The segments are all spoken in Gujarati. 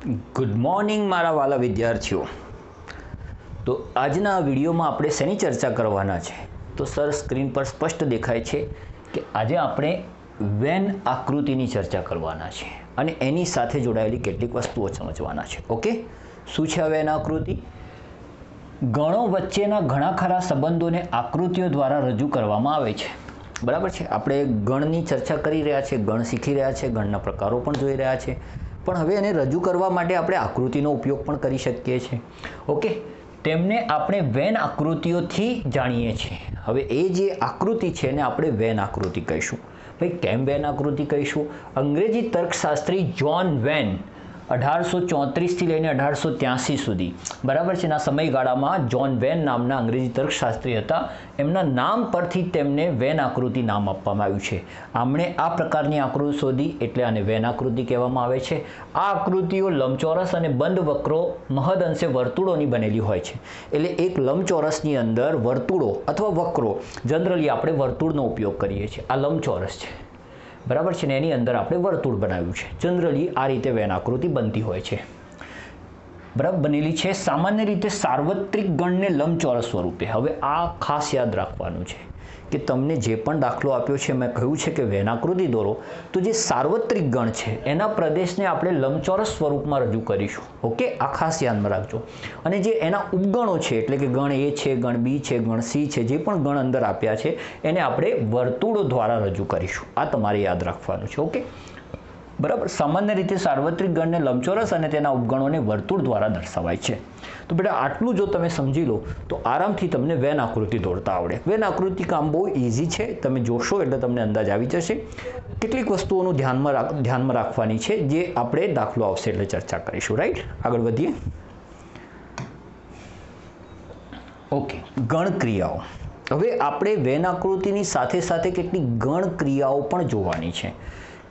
ગુડ મોર્નિંગ મારા વાલા વિદ્યાર્થીઓ। તો આજના વિડીયોમાં આપણે શેની ચર્ચા કરવાના છે? તો સર સ્ક્રીન પર સ્પષ્ટ દેખાય છે કે આજે આપણે વેન આકૃતિની ચર્ચા કરવાના છે અને એની સાથે જોડાયેલી કેટલીક વસ્તુઓ સમજવાના છે। ઓકે, શું છે આ વેન આકૃતિ? ગણો વચ્ચેના ઘણા ખરા સંબંધોને આકૃતિઓ દ્વારા રજૂ કરવામાં આવે છે। બરાબર છે, આપણે ગણની ચર્ચા કરી રહ્યા છે, ગણ શીખી રહ્યા છે, ગણના પ્રકારો પણ જોઈ રહ્યા છે, પણ હવે એને રજૂ કરવા માટે આપણે આકૃતિનો ઉપયોગ પણ કરી શકીએ છીએ। ઓકે, તેમને આપણે વેન આકૃતિઓથી જાણીએ છીએ। હવે એ જે આકૃતિ છે એને આપણે વેન આકૃતિ કહીશું। ભાઈ કેમ વેન આકૃતિ કહીશું? અંગ્રેજી તર્કશાસ્ત્રી જ્હોન વેન 1834થી લઈને 1883 સુધી, બરાબર છે, ના સમયગાળામાં જ્હોન વેન નામના અંગ્રેજી તર્કશાસ્ત્રી હતા। એમના નામ પરથી તેમને વેન આકૃતિ નામ આપવામાં આવ્યું છે। આમણે આ પ્રકારની આકૃતિ શોધી એટલે આને વેન આકૃતિ કહેવામાં આવે છે। આ આકૃતિઓ લંબચોરસ અને બંધ વક્રો મહદઅંશે વર્તુળોની બનેલી હોય છે। એટલે એક લંબચોરસની અંદર વર્તુળો અથવા વક્રો, જનરલી આપણે વર્તુળનો ઉપયોગ કરીએ છીએ। આ લંબચોરસ છે, બરાબર છે ને, એની અંદર આપણે વર્તુળ બનાવ્યું છે। જનરલી આ રીતે વેન આકૃતિ બનતી હોય છે, બરાબર, બનેલી છે। સામાન્ય રીતે સાર્વત્રિક ગણને લંબચોરસ સ્વરૂપે। હવે આ ખાસ યાદ રાખવાનું છે કે તમને જે પણ દાખલો આપ્યો છે, મેં કહ્યું છે કે વેન આકૃતિ દોરો, તો જે સાર્વત્રિક ગણ છે એના પ્રદેશને આપણે લંબચોરસ સ્વરૂપમાં રજૂ કરીશું। ઓકે, આ ખાસ ધ્યાનમાં રાખજો। અને જે એના ઉપગણો છે, એટલે કે ગણ એ છે, ગણ બી છે, ગણ સી છે, જે પણ ગણ અંદર આપ્યા છે એને આપણે વર્તુળો દ્વારા રજૂ કરીશું। આ તમારે યાદ રાખવાનું છે। ઓકે, બરાબર। સામાન્ય રીતે સાર્વત્રિક ગણને લંબચોરસ અને તેના ઉપગણોને વર્તુળ દ્વારા દર્શાવાય છે। તો બેટા આટલું જો તમે સમજી લો તો આરામથી તમને વેન આકૃતિ દોરતા આવડે। વેન આકૃતિ કામ બહુ ઇઝી છે, તમે જોશો એટલે તમને અંદાજ આવી જશે। કેટલીક વસ્તુઓનું ધ્યાનમાં રાખવાની છે, જે આપણે દાખલો આવશે એટલે ચર્ચા કરીશું। રાઈટ, આગળ વધીએ। ઓકે, ગણ ક્રિયાઓ। હવે આપણે વેન આકૃતિની સાથે સાથે કેટલીક ગણ ક્રિયાઓ પણ જોવાની છે।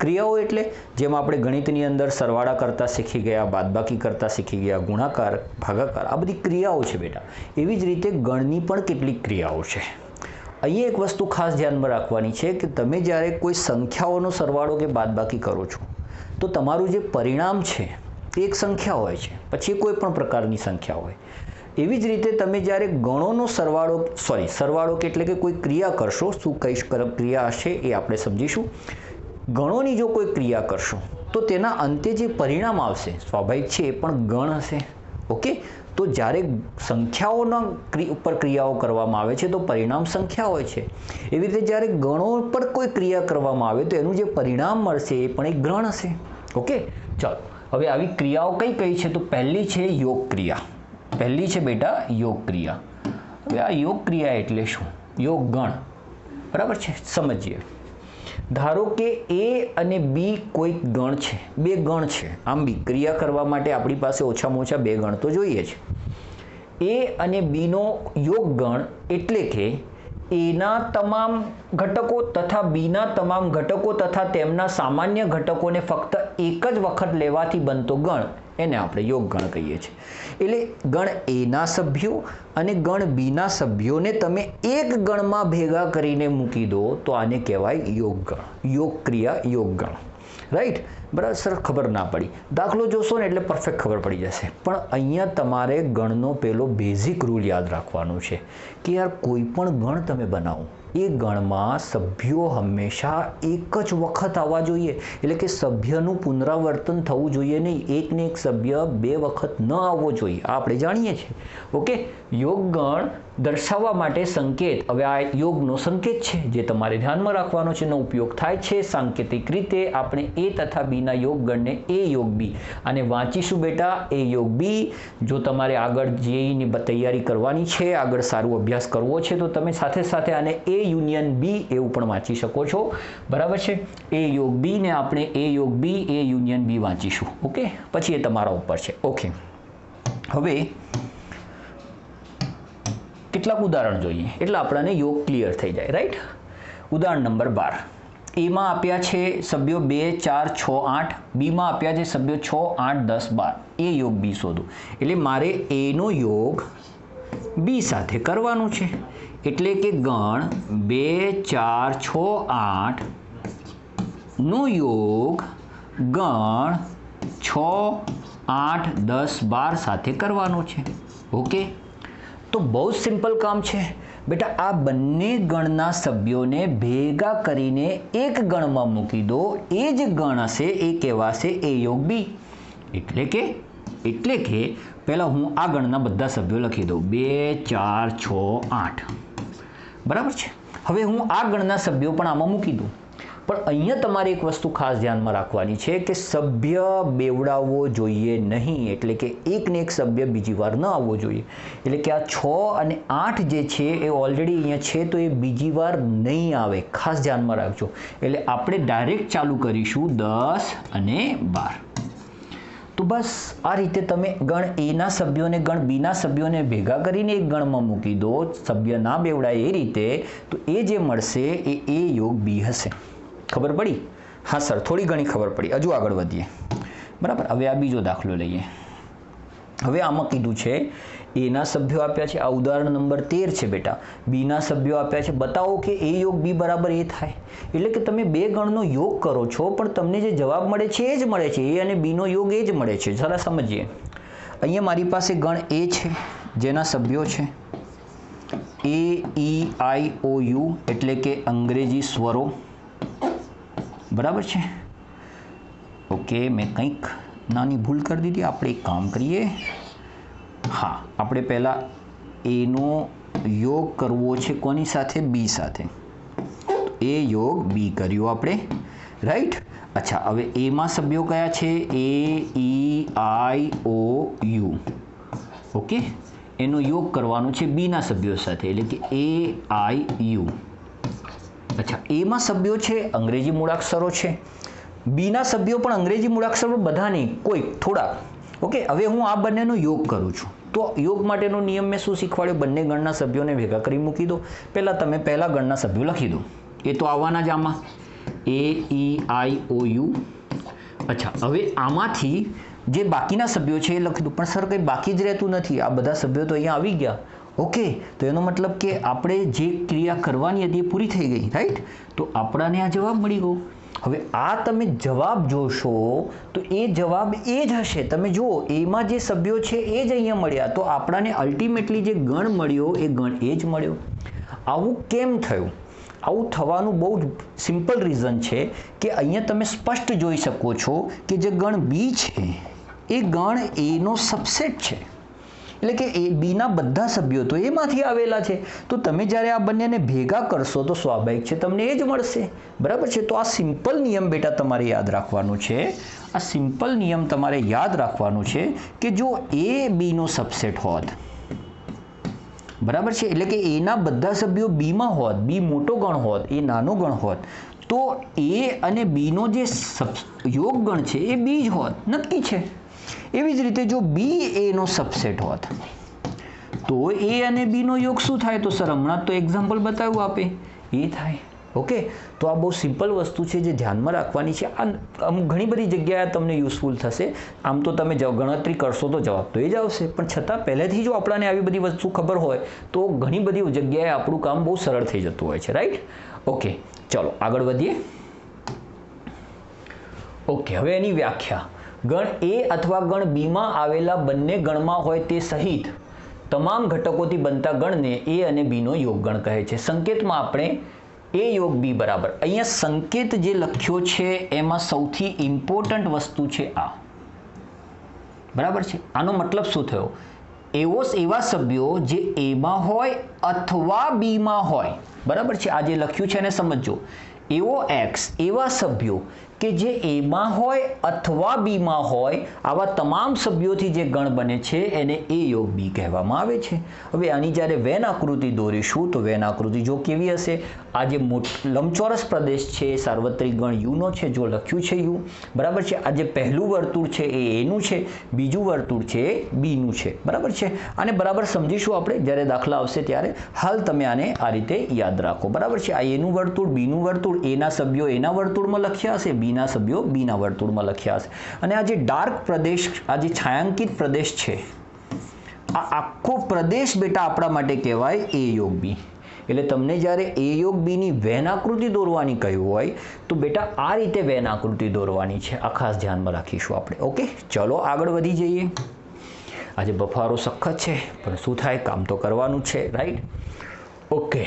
ક્રિયાઓ એટલે જેમ આપણે ગણિતની અંદર સરવાળા કરતા શીખી ગયા, બાદબાકી કરતા શીખી ગયા, ગુણાકાર, ભાગાકાર, આ બધી ક્રિયાઓ છે બેટા। એવી જ રીતે ગણની પણ કેટલીક ક્રિયાઓ છે। અહીંયા એક વસ્તુ ખાસ ધ્યાનમાં રાખવાની છે કે તમે જ્યારે કોઈ સંખ્યાઓનો સરવાળો કે બાદબાકી કરો છો તો તમારું જે પરિણામ છે તે એક સંખ્યા હોય છે, પછી કોઈ પણ પ્રકારની સંખ્યા હોય। એવી જ રીતે તમે જ્યારે ગણોનો સરવાળો એટલે કે કોઈ ક્રિયા કરશો, શું કઈ ક્રિયા હશે એ આપણે સમજીશું। ગણોની જો કોઈ ક્રિયા કરશો તો તેના અંતે જે પરિણામ આવશે સ્વાભાવિક છે એ પણ ગણ હશે। ઓકે, તો જ્યારે સંખ્યાઓના ઉપર ક્રિયાઓ કરવામાં આવે છે તો પરિણામ સંખ્યા હોય છે। એવી રીતે જ્યારે ગણો પર કોઈ ક્રિયા કરવામાં આવે તો એનું જે પરિણામ મળશે એ પણ એક ગણ હશે। ઓકે, ચાલો હવે આવી ક્રિયાઓ કઈ કઈ છે? તો પહેલી છે યોગ ક્રિયા। પહેલી છે બેટા યોગ ક્રિયા। હવે આ યોગ ક્રિયા એટલે શું? યોગ ગણ, બરાબર છે, સમજીએ। ધારો કે એ અને બી કોઈ ગણ છે, બે ગણ છે, આમ બી ક્રિયા કરવા માટે આપણી પાસે ઓછામાં ઓછા બે ગણ તો જોઈએ છે। એ અને બીનો યોગ ગણ એટલે કે એના તમામ ઘટકો તથા બીના તમામ ઘટકો તથા તેમના સામાન્ય ઘટકોને ફક્ત એક જ વખત લેવાથી બનતો ગણ, એને આપણે યોગ ગણ કહીએ છીએ। એટલે ગણ એના સભ્યો અને ગણ બીના સભ્યોને તમે એક ગણમાં ભેગા કરીને મૂકી દો તો આને કહેવાય યોગ ગણ, યોગ ક્રિયા, યોગ ગણ। રાઈટ, બરાબર, સર ખબર ના પડી, દાખલો જોશો ને એટલે પરફેક્ટ ખબર પડી જશે। પણ અહીંયા તમારે ગણનો પેલો બેઝિક રૂલ યાદ રાખવાનો છે કે યાર કોઈ પણ ગણ તમે બનાવો એ ગણમાં સભ્યો હંમેશા એક જ વખત આવવા જોઈએ। એટલે કે સભ્યનું પુનરાવર્તન થવું જોઈએ નહીં, એક ને એક સભ્ય બે વખત ન આવવો જોઈએ, આ આપણે જાણીએ છીએ। ઓકે, યોગ ગણ દર્શાવવા માટે સંકેત, હવે આ યોગનો સંકેત છે જે તમારે ધ્યાનમાં રાખવાનો છે, એનો ઉપયોગ થાય છે સાંકેતિક રીતે। આપણે એ તથા બીના યોગ ગણને એ યોગ બી, આને વાંચીશું બેટા એ યોગ બી। જો તમારે આગળ જેઈની તૈયારી કરવાની છે, આગળ સારું અભ્યાસ કરવો છે તો તમે સાથે સાથે આને એ યુનિયન બી એવું પણ વાંચી શકો છો, બરાબર છે। એ યોગ બી ને આપણે એ યોગ બી, એ યુનિયન બી વાંચીશું। ઓકે, પછી એ તમારા ઉપર છે। ઓકે, હવે કેટલાક ઉદાહરણ જોઈએ એટલે આપણને યોગ ક્લિયર થઈ જાય। રાઈટ, ઉદાહરણ નંબર 12, એમાં આપ્યા છે સભ્યો 2, 4, 6, 8, બીમાં આપ્યા છે સભ્યો 6, 8, 10, 12, એ યોગ બી શોધો। એટલે મારે એનો યોગ બી સાથે કરવાનું છે, એટલે કે ગણ 2, 4, 6, 8 નો યોગ ગણ 6, 8, 10, 12 સાથે કરવાનો છે. ઓકે, તો બહુ જ સિમ્પલ કામ છે બેટા. આ બંને ગણના સભ્યોને ભેગા કરીને એક ગણમાં મૂકી દો. એ જ ગણ હશે એ કહેવાશે એ યોગ બી. એટલે કે પહેલાં હું આ ગણના બધા સભ્યો લખી દઉં. 2, 4, 6, 8. બરાબર છે. હવે હું આ ગણના સભ્યો પણ આમાં મૂકી દઉં. પણ અહીંયા તમારે એક વસ્તુ ખાસ ધ્યાનમાં રાખવાની છે કે સભ્ય બેવડાવવો જોઈએ નહીં. એટલે કે એકને એક સભ્ય બીજી વાર ન આવવો જોઈએ. એટલે કે આ 6 અને 8 જે છે એ ઓલરેડી અહીંયા છે, તો એ બીજી વાર નહીં આવે. ખાસ ધ્યાનમાં રાખજો. એટલે આપણે ડાયરેક્ટ ચાલુ કરીશું 10 અને 12. તો બસ આ રીતે તમે ગણ એના સભ્યોને ગણ બીના સભ્યોને ભેગા કરીને એક ગણમાં મૂકી દો. સભ્ય ના બેવડાય એ રીતે, તો એ જે મળશે એ યોગ બી હશે. ખબર પડી? હા સર, થોડી ઘણી ખબર પડી. હજુ આગળ વધીએ. બરાબર. હવે આ બીજો દાખલો લઈએ. હવે આમાં કીધું છે એના સભ્યો આપ્યા છે. આ ઉદાહરણ નંબર 13 છે બેટા. બીના સભ્યો આપ્યા છે. બતાવો કે એ યોગ બી બરાબર એ થાય. એટલે કે તમે બે ગણનો યોગ કરો છો, પણ તમને જે જવાબ મળે છે એ જ મળે છે. એ અને બીનો યોગ એ જ મળે છે. જરા સમજીએ. અહીંયા મારી પાસે ગણ એ છે, જેના સભ્યો છે AEIOU, એટલે કે અંગ્રેજી સ્વરો. બરાબર છે. ઓકે, મેં કંઈક નાની ભૂલ કરી દીધી. આપણે એક કામ કરીએ. હા, આપણે પહેલાં એનો યોગ કરવો છે કોની સાથે? બી સાથે. એ યોગ બી કર્યો આપણે, રાઈટ. અચ્છા, હવે એમાં સભ્યો કયા છે? AEIOU. ઓકે, એનો યોગ કરવાનો છે બીના સભ્યો સાથે, એટલે કે AIU. અચ્છા, એમાં સભ્યો છે અંગ્રેજી મૂળાક્ષરો છે. બીના સભ્યો પણ અંગ્રેજી મૂળાક્ષરો, બધા નહીં, કોઈ થોડા. ઓકે, હવે હું આ બંનેનો યોગ કરું છું. તો યોગ માટેનો નિયમ મેં શું શીખવાડ્યો? બંને ગણના સભ્યોને ભેગા કરી મૂકી દો. પહેલાં તમે પહેલા ગણના સભ્યો લખી દો. એ તો આવવાના જ આમાં, AEIOU. અચ્છા, હવે આમાંથી જે બાકીના સભ્યો છે એ લખી દો. પણ સર, કંઈ બાકી જ રહેતું નથી. આ બધા સભ્યો તો અહીંયા આવી ગયા. ઓકે, તો એનો મતલબ કે આપણે જે ક્રિયા કરવાની હતી એ પૂરી થઈ ગઈ, રાઈટ. તો આપણાને આ જવાબ મળી ગયો. હવે આ તમે જવાબ જોશો તો એ જવાબ એ જ હશે. તમે જુઓ, એમાં જે સભ્યો છે એ જ અહીંયા મળ્યા. તો આપણાને અલ્ટિમેટલી જે ગણ મળ્યો એ ગણ એ જ મળ્યો. આવું કેમ થયું? આવું થવાનું બહુ જ સિમ્પલ રીઝન છે કે અહીંયા તમે સ્પષ્ટ જોઈ શકો છો કે જે ગણ બી છે એ ગણ એનો સબસેટ છે. એટલે કે એ બીના બધા સભ્યો તો એમાંથી આવેલા છે. તો તમે જ્યારે આ બંનેને ભેગા કરશો તો સ્વાભાવિક છે તમને એ જ મળશે. બરાબર છે. તો આ સિમ્પલ નિયમ બેટા તમારે યાદ રાખવાનું છે. આ સિમ્પલ નિયમ તમારે યાદ રાખવાનું છે કે જો એ બીનો સબસેટ હોત, બરાબર છે, એટલે કે એના બધા સભ્યો બીમાં હોત, બી મોટો ગણ હોત, એ નાનો ગણ હોત, તો એ અને બીનો જે યોગ ગણ છે એ બી જ હોત. નક્કી છે. એવી જ રીતે જો બી એનો સબસેટ હોત તો એ અને બીનો યોગ શું થાય? તો સર હમણાં તો એક્ઝામ્પલ બતાવ્યું આપે, એ થાય. ઓકે, તો આ બહુ સિમ્પલ વસ્તુ છે જે ધ્યાનમાં રાખવાની છે. આ ઘણી બધી જગ્યાએ તમને યુઝફુલ થશે. આમ તો તમે ગણતરી કરશો તો જવાબ તો એ જ આવશે, પણ છતાં પહેલેથી જો આપણને આવી બધી વસ્તુ ખબર હોય તો ઘણી બધી જગ્યાએ આપણું કામ બહુ સરળ થઈ જતું હોય છે, રાઈટ. ઓકે, ચલો આગળ વધીએ. ઓકે, હવે એની વ્યાખ્યા. ગણ એ અથવા ગણ બીમાં આવેલા બંને ગણમાં હોય તે સહિત તમામ ઘટકોથી બનતા ગણને એ અને બીનો યોગ ગણ કહે છે. સંકેતમાં આપણે એ યોગ બી બરાબર. અહીંયા સંકેત જે લખ્યો છે એમાં સૌથી ઇમ્પોર્ટન્ટ વસ્તુ છે આ. બરાબર છે. આનો મતલબ શું થયો? એવા સભ્યો જે એમાં હોય અથવા બીમાં હોય. બરાબર છે. આ જે લખ્યું છે એને સમજો. એવો એક્સ, એવા સભ્યો કે જે એમાં હોય અથવા બીમાં હોય, આવા તમામ સભ્યોથી જે ગણ બને છે એને એ યોગ બી કહેવામાં આવે છે. હવે આની જ્યારે વેન આકૃતિ દોરીશું તો વેન આકૃતિ જો કેવી હશે? આ જે લંબચોરસ પ્રદેશ છે એ સાર્વત્રિક ગણ યુનો છે, જો લખ્યું છે યુ. બરાબર છે. આ જે પહેલું વર્તુળ છે એ એનું છે, બીજું વર્તુળ છે એ બીનું છે. બરાબર છે. આને બરાબર સમજીશું આપણે જ્યારે દાખલા આવશે ત્યારે. હાલ તમે આને આ રીતે યાદ રાખો. બરાબર છે. આ એનું વર્તુળ, બીનું વર્તુળ, એના સભ્યો એના વર્તુળમાં લખ્યા હશે, બીના સભ્યો બીના વર્તુળમાં લખ્યા હશે. અને આ જે ડાર્ક પ્રદેશ, આ જે છાयांકિત પ્રદેશ છે, આ આખો પ્રદેશ બેટા આપણા માટે કહેવાય એ યોગ બી. એટલે તમને જ્યારે એ યોગ બીની વેન આકૃતિ દોરવાની કહ્યું હોય તો બેટા આ રીતે વેન આકૃતિ દોરવાની છે. આ ખાસ ધ્યાનમાં રાખીશું આપણે. ઓકે, ચલો આગળ વધી જઈએ. આજે બફારો સખત છે પણ શું થાય, કામ તો કરવાનું છે, રાઈટ? ઓકે,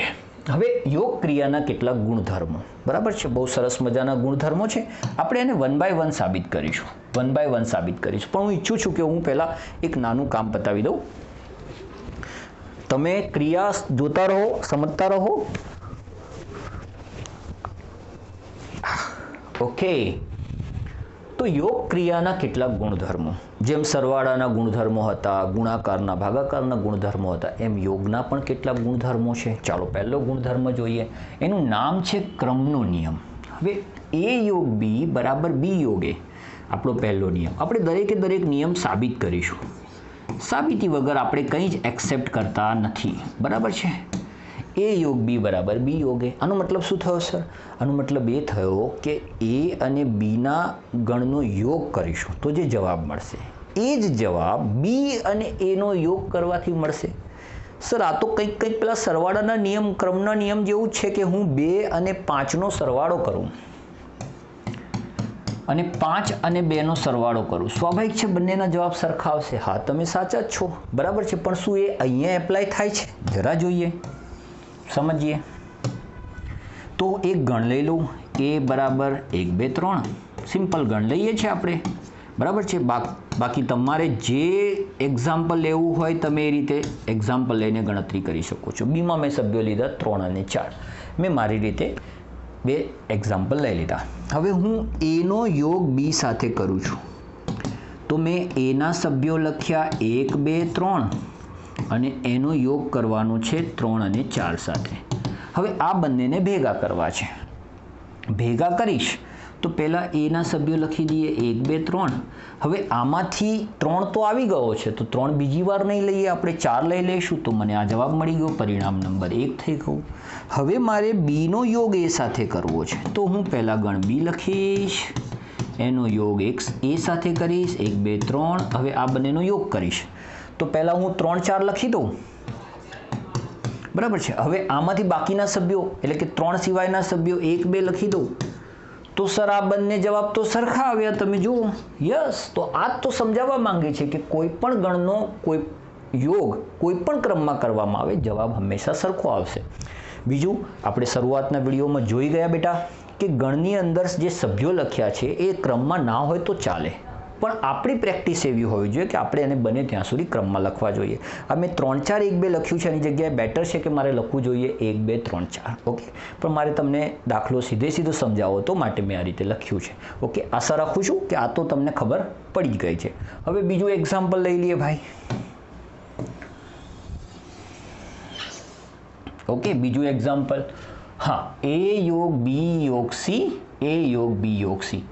હવે યોગ ક્રિયાના કેટલાક ગુણધર્મો, બરાબર છે, બહુ સરસ મજાના ગુણધર્મો છે. આપણે એને 1 by 1 સાબિત કરીશું, 1 by 1 સાબિત કરીશું. પણ હું ઈચ્છું છું કે હું પહેલાં એક નાનું કામ બતાવી દઉં. તમે ક્રિયા જોતા રહો, સમજતા રહો. ઓકે, તો યોગ ક્રિયાના કેટલાક ગુણધર્મો, જેમ સરવાળાના ગુણધર્મો હતા, ગુણાકારના ભાગાકારના ગુણધર્મો હતા, એમ યોગના પણ કેટલાક ગુણધર્મો છે. ચાલો પહેલો ગુણધર્મ જોઈએ. એનું નામ છે ક્રમનો નિયમ. હવે એ યોગ બી બરાબર બી યોગ એ આપણો પહેલો નિયમ. આપણે દરેકે દરેક નિયમ સાબિત કરીશું. સાબિતી વગર આપણે કંઈ જ એક્સેપ્ટ કરતા નથી, બરાબર છે? એ યોગ બી બરાબર બી યોગ એ. આનો મતલબ શું થયો સર? આનો મતલબ એ થયો કે એ અને બીના ગણનો યોગ કરીશું તો જે જવાબ મળશે એ જ જવાબ બી અને એનો યોગ કરવાથી મળશે. સર આ તો કંઈક પેલા સરવાળાના નિયમ, ક્રમના નિયમ જેવું છે કે હું 2 અને 5નો સરવાળો કરું અને 5 અને 2નો સરવાળો કરું, સ્વાભાવિક છે બંનેના જવાબ સરખા આવશે. હા, તમે સાચા જ છો, બરાબર છે. પણ શું એ અહીંયા એપ્લાય થાય છે? જરા જોઈએ, સમજીએ. તો એક ગણ લઈ લઉં, એ બરાબર 1 2 3, સિમ્પલ ગણ લઈએ છીએ આપણે, બરાબર છે. બાકી તમારે જે એક્ઝામ્પલ લેવું હોય તમે એ રીતે એક્ઝામ્પલ લઈને ગણતરી કરી શકો છો. બીમાં મેં સભ્યો લીધા 3 અને 4, મેં મારી રીતે 2 એક્ઝામ્પલ લઈ લીધા. હવે હું એનો યોગ બી સાથે કરું છું તો મેં એના સભ્યો લખ્યા 1 2 3 અને એનો યોગ કરવાનો છે 3 અને 4 સાથે. હવે આ બંનેને ભેગા કરવા છે. ભેગા કરીશ તો પહેલાં એના સભ્યો લખી દઈએ 1 2 3. હવે આમાંથી 3 તો આવી ગયો છે તો 3 બીજી વાર નહીં લઈએ, આપણે 4 લઈ લઈશું તો મને આ જવાબ મળી ગયો, પરિણામ નંબર 1 થઈ ગયું. હવે મારે બીનો યોગ એ સાથે કરવો છે તો હું પહેલાં ગણ બી લખીશ, એનો યોગ એ સાથે કરીશ 1 2 3. હવે આ બંનેનો યોગ કરીશ તો પહેલાં હું 3 4 લખી દઉં, બરાબર છે. હવે આમાંથી બાકીના સભ્યો એટલે કે 3 સિવાયના સભ્યો 1 2 લખી દઉં તો સર આ બંને જવાબ તો સરખા આવ્યા, તમે જુઓ. યસ, તો આ તો સમજાવવા માંગે છે કે કોઈ પણ ગણનો કોઈ યોગ કોઈ પણ ક્રમમાં કરવામાં આવે જવાબ હંમેશા સરખો આવશે. બીજું, આપણે શરૂઆતના વિડીયોમાં જોઈ ગયા બેટા કે ગણની અંદર જે સભ્યો લખ્યા છે એ ક્રમમાં ના હોય તો ચાલે, પણ આપણી પ્રેક્ટિસ એવી હોવી જોઈએ કે આપણે એને બને ત્યાં સુધી ક્રમમાં લખવા જોઈએ. આ મેં 3 4 1 2 લખ્યું છે, એની જગ્યાએ બેટર છે કે મારે લખવું જોઈએ 1 2 3 4. ઓકે, પણ મારે તમને દાખલો સીધો સમજાવો તો માટે મેં આ રીતે લખ્યું છે. ઓકે, આશા રાખું છું કે આ તો તમને ખબર પડી જ ગઈ છે. હવે બીજું એક્ઝામ્પલ લઈ લઈએ ભાઈ. ઓકે, બીજું એક્ઝામ્પલ. હા, એ યોગ બી યોગ સી, એ યોગ બી યોગ સી.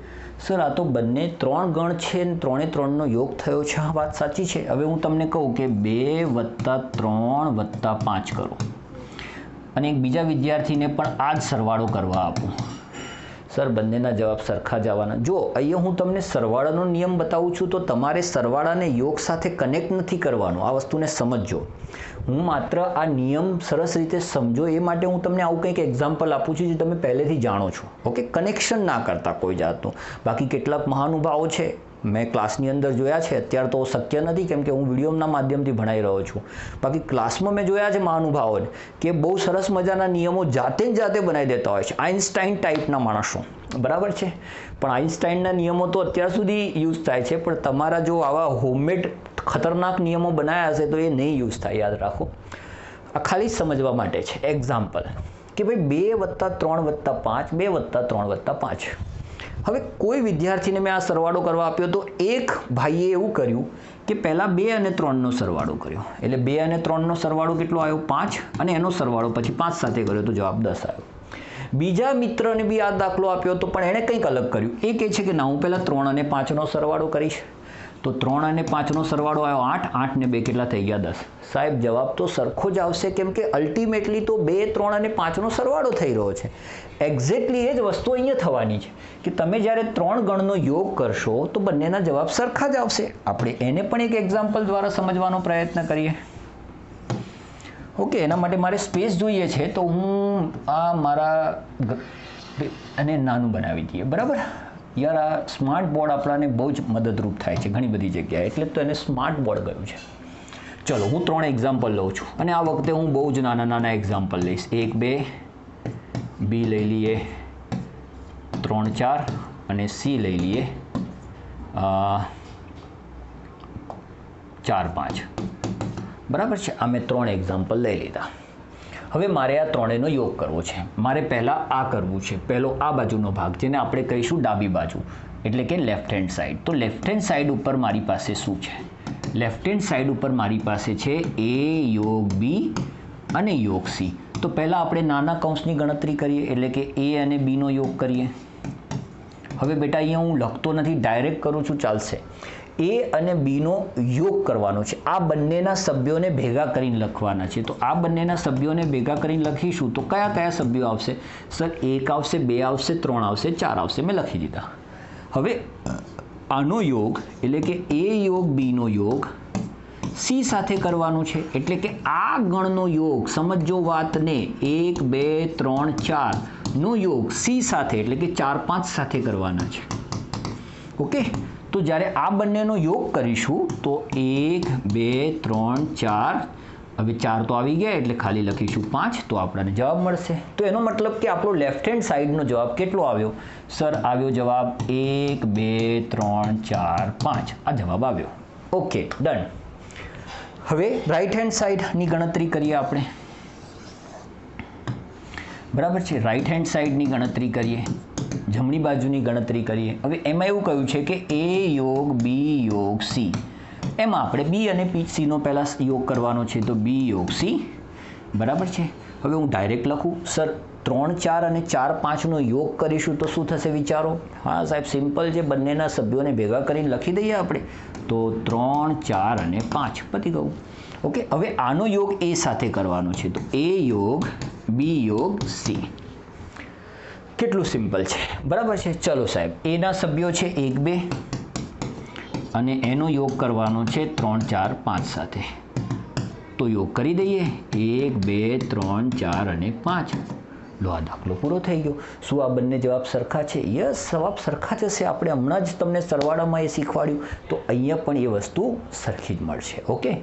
સર આ તો બંને 3 ગણ છે ને 3 એ 3નો યોગ થયો છે. હા, વાત સાચી છે. હવે હું તમને કહું કે 2 + 3 + 5 કરો અને એક બીજા વિદ્યાર્થીને પણ આ જ સરવાળો કરવા આપું, સર બંનેના જવાબ સરખા જ આવવાના. જો અહીંયા હું તમને સરવાળાનો નિયમ બતાવું છું તો તમારે સરવાળાને યોગ સાથે કનેક્ટ નથી કરવાનો, આ વસ્તુને સમજજો. હું માત્ર આ નિયમ સરસ રીતે સમજો એ માટે હું તમને આવું કંઈક એક્ઝામ્પલ આપું છું જે તમે પહેલેથી જાણો છો. ઓકે, કનેક્શન ના કરતા કોઈ જાતનું. બાકી કેટલાક મહાનુભાવો છે મેં ક્લાસની અંદર જોયા છે, અત્યારે તો શક્ય નથી કેમ કે હું વિડીયોના માધ્યમથી ભણાવી રહ્યો છું. બાકી ક્લાસમાં મેં જોયા છે મહાનુભાવોને કે બહુ સરસ મજાના નિયમો જાતે બનાવી દેતા હોય છે, આઇન્સ્ટાઈન ટાઈપના માણસો, બરાબર છે. પણ આઇન્સ્ટાઈનના નિયમો તો અત્યાર સુધી યુઝ થાય છે, પણ તમારા જો આવા હોમમેડ ખતરનાક નિયમો બનાવ્યા હશે તો એ નહીં યુઝ થાય, યાદ રાખો. આ ખાલી સમજવા માટે છે એક્ઝામ્પલ કે ભાઈ 2 + 3 + 5, 2 + 3 + 5. હવે કોઈ વિદ્યાર્થીને મેં આ સરવાળો કરવા આપ્યો તો એક ભાઈએ એવું કર્યું કે પહેલાં 2 અને 3નો સરવાળો કર્યો, એટલે 2 અને 3નો સરવાળો કેટલો આવ્યો 5 અને એનો સરવાળો પછી 5 સાથે કર્યો તો જવાબ 10 આવ્યો. બીજા મિત્રને બી આ દાખલો આપ્યો તો પણ એણે કંઈક અલગ કર્યું. એ કહે છે કે ના હું પહેલાં 3 અને 5નો સરવાળો કરીશ તો 3 અને 5નો સરવાળો આવ્યો 8, 8 ને 2 કેટલા થઈ ગયા 10. સાહેબ જવાબ તો સરખો જ આવશે કેમ કે અલ્ટિમેટલી તો 2 3 અને 5નો સરવાળો થઈ રહ્યો છે. એક્ઝેક્ટલી એ જ વસ્તુ અહીંયા થવાની છે કે તમે જ્યારે 3 ગણનો યોગ કરશો તો બંનેના જવાબ સરખા જ આવશે. આપણે એને પણ એક એક્ઝામ્પલ દ્વારા સમજવાનો પ્રયત્ન કરીએ. ઓકે, એના માટે મારે સ્પેસ જોઈએ છે, તો હું આ મારા અને નાનું બનાવી દઈએ. બરાબર યાર, આ સ્માર્ટ બોર્ડ આપણાને બહુ જ મદદરૂપ થાય છે ઘણી બધી જગ્યાએ, એટલે તો એને સ્માર્ટ બોર્ડ કહ્યું છે. ચલો હું 3 એક્ઝામ્પલ લઉં છું, અને આ વખતે હું બહુ જ નાના નાના એક્ઝામ્પલ લઈશ. 1 2, બી લઈ લઈએ 3 4, અને સી લઈ લઈએ 4 5. બરાબર છે, આ મેં 3 એક્ઝામ્પલ લઈ લીધા. હવે મારે આ ત્રણેયનો યોગ કરવો છે. મારે પહેલાં આ કરવું છે, પહેલો આ બાજુનો ભાગ, જેને આપણે કહીશું ડાબી બાજુ, એટલે કે લેફ્ટ હેન્ડ સાઈડ. તો લેફ્ટ હેન્ડ સાઈડ ઉપર મારી પાસે શું છે? લેફ્ટ હેન્ડ સાઈડ ઉપર મારી પાસે છે એ યોગ બી અને યોગ સી. તો પહેલાં આપણે નાના કૌંસની ગણતરી કરીએ, એટલે કે એ અને બીનો યોગ કરીએ. હવે બેટા અહીંયા હું લખતો નથી, ડાયરેક્ટ કરું છું, ચાલશે. એ અને બીનો યોગ કરવાનો છે. આ બંનેના સભ્યોને ભેગા કરીને લખવાના છે. તો આ બંનેના સભ્યોને ભેગા કરીને લખીશું તો કયા કયા સભ્યો આવશે? સર 1 આવશે, 2 આવશે, 3 આવશે, 4 આવશે. મેં લખી દીધા. હવે આનો યોગ એટલે કે એ યોગ બીનો યોગ સી સાથે કરવાનું છે. એટલે કે આ ગણનો યોગ, સમજો વાતને, 1 2 3 4 નો યોગ સી સાથે એટલે કે 4 5 સાથે કરવાના છે. ઓકે, તો જ્યારે આ બંનેનો યોગ કરીશું તો 1 2 3 4, હવે 4 તો આવી ગયા એટલે ખાલી લખીશું 5, તો આપણને જવાબ મળશે. તો એનો મતલબ કે આપણો લેફ્ટ હેન્ડ સાઈડનો જવાબ કેટલો આવ્યો? સર આવ્યો જવાબ 1 2 3 4 5. આ જવાબ આવ્યો. Okay, done. હવે રાઈટ હેન્ડ સાઈડની ગણતરી કરીએ આપણે. બરાબર છે, રાઈટ હેન્ડ સાઈડની ગણતરી કરીએ, જમણી બાજુની ગણતરી કરીએ. હવે એમાં એવું કહ્યું છે કે એ યોગ બી યોગ સી. એમાં આપણે બી અને સીનો પહેલાં યોગ કરવાનો છે, તો બી યોગ સી. બરાબર છે. હવે હું ડાયરેક્ટ લખું. સર 3 4 અને 4 5નો યોગ કરીશું તો શું થશે વિચારો? હા સાહેબ, સિમ્પલ છે, બંનેના સભ્યોને ભેગા કરીને લખી દઈએ આપણે. તો 3 4 અને 5 પતી ગયું. ઓકે, હવે આનો યોગ એ સાથે કરવાનો છે, તો એ યોગ બી યોગ સી. કેટલું સિમ્પલ છે. બરાબર છે. ચલો સાહેબ, એના સભ્યો છે 1 2, અને એનો યોગ કરવાનો છે 3 4 5 સાથે. તો યોગ કરી દઈએ, 1 2 3 4 અને 5. લો, આ દાખલો પૂરો થઈ ગયો. શું આ બંને જવાબ સરખા છે? યસ, જવાબ સરખા જ હશે. આપણે હમણાં જ તમને સરવાળામાં એ શીખવાડ્યું, તો અહીંયા પણ એ વસ્તુ સરખી જ મળશે. ઓકે,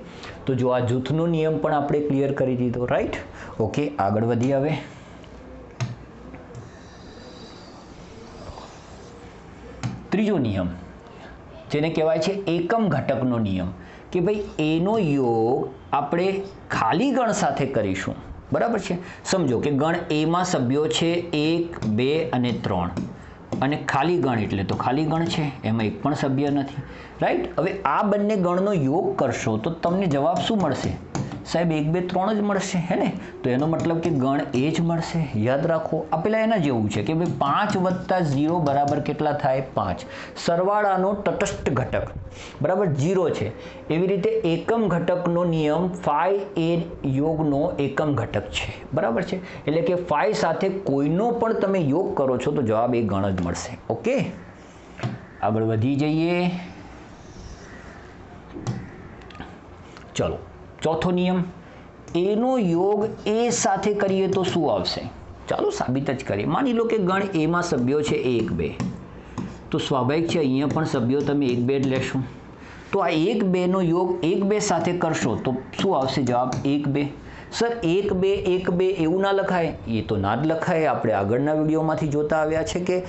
તો જો આ જૂથનો નિયમ પણ આપણે ક્લિયર કરી દીધો. રાઈટ. ઓકે, આગળ વધીએ. હવે ત્રીજો નિયમ, જેને કહેવાય છે એકમ ઘટકનો નિયમ, કે ભાઈ એનો યોગ આપણે ખાલી ગણ સાથે કરીશું. બરાબર છે. સમજો કે ગણ એમાં સભ્યો છે 1 2 અને 3, અને ખાલી ગણ એટલે તો ખાલી ગણ છે, એમાં એક પણ સભ્ય નથી. રાઈટ. હવે આ બંને ગણનો યોગ કરશો તો તમને જવાબ શું મળશે? સાહેબ 1 2 3 જ મળશે, હે ને? તો એનો મતલબ કે ગણ એ જ મળશે. યાદ રાખો, આ પેલા એના જેવું છે કે ભાઈ 5 + 0 બરાબર કેટલા થાય? 5. સરવાળાનો તટસ્થ ઘટક બરાબર 0 છે. એવી રીતે એકમ ઘટકનો નિયમ ફાઈ એ યોગનો એકમ ઘટક છે. બરાબર છે. એટલે કે ફાઈ સાથે કોઈનો પણ તમે યોગ કરો છો તો જવાબ એ ગણ જ મળશે. ઓકે, આગળ વધી જઈએ. ચલો, ચોથો નિયમ, એનો યોગ એ સાથે કરીએ તો શું આવશે? ચાલો સાબિત જ કરીએ. માની લો કે ગણ એમાં સભ્યો છે 1 2, તો સ્વાભાવિક છે અહીંયા પણ સભ્યો તમે 1 2 જ લેશો. તો આ 1 2 નો યોગ 1 2 સાથે કરશો તો શું આવશે જવાબ? 1 2. સર 1 2 1 2 એવું ના લખાય? એ તો ના જ લખાય. આપણે આગળના વિડીયોમાંથી જોતા આવ્યા છે કે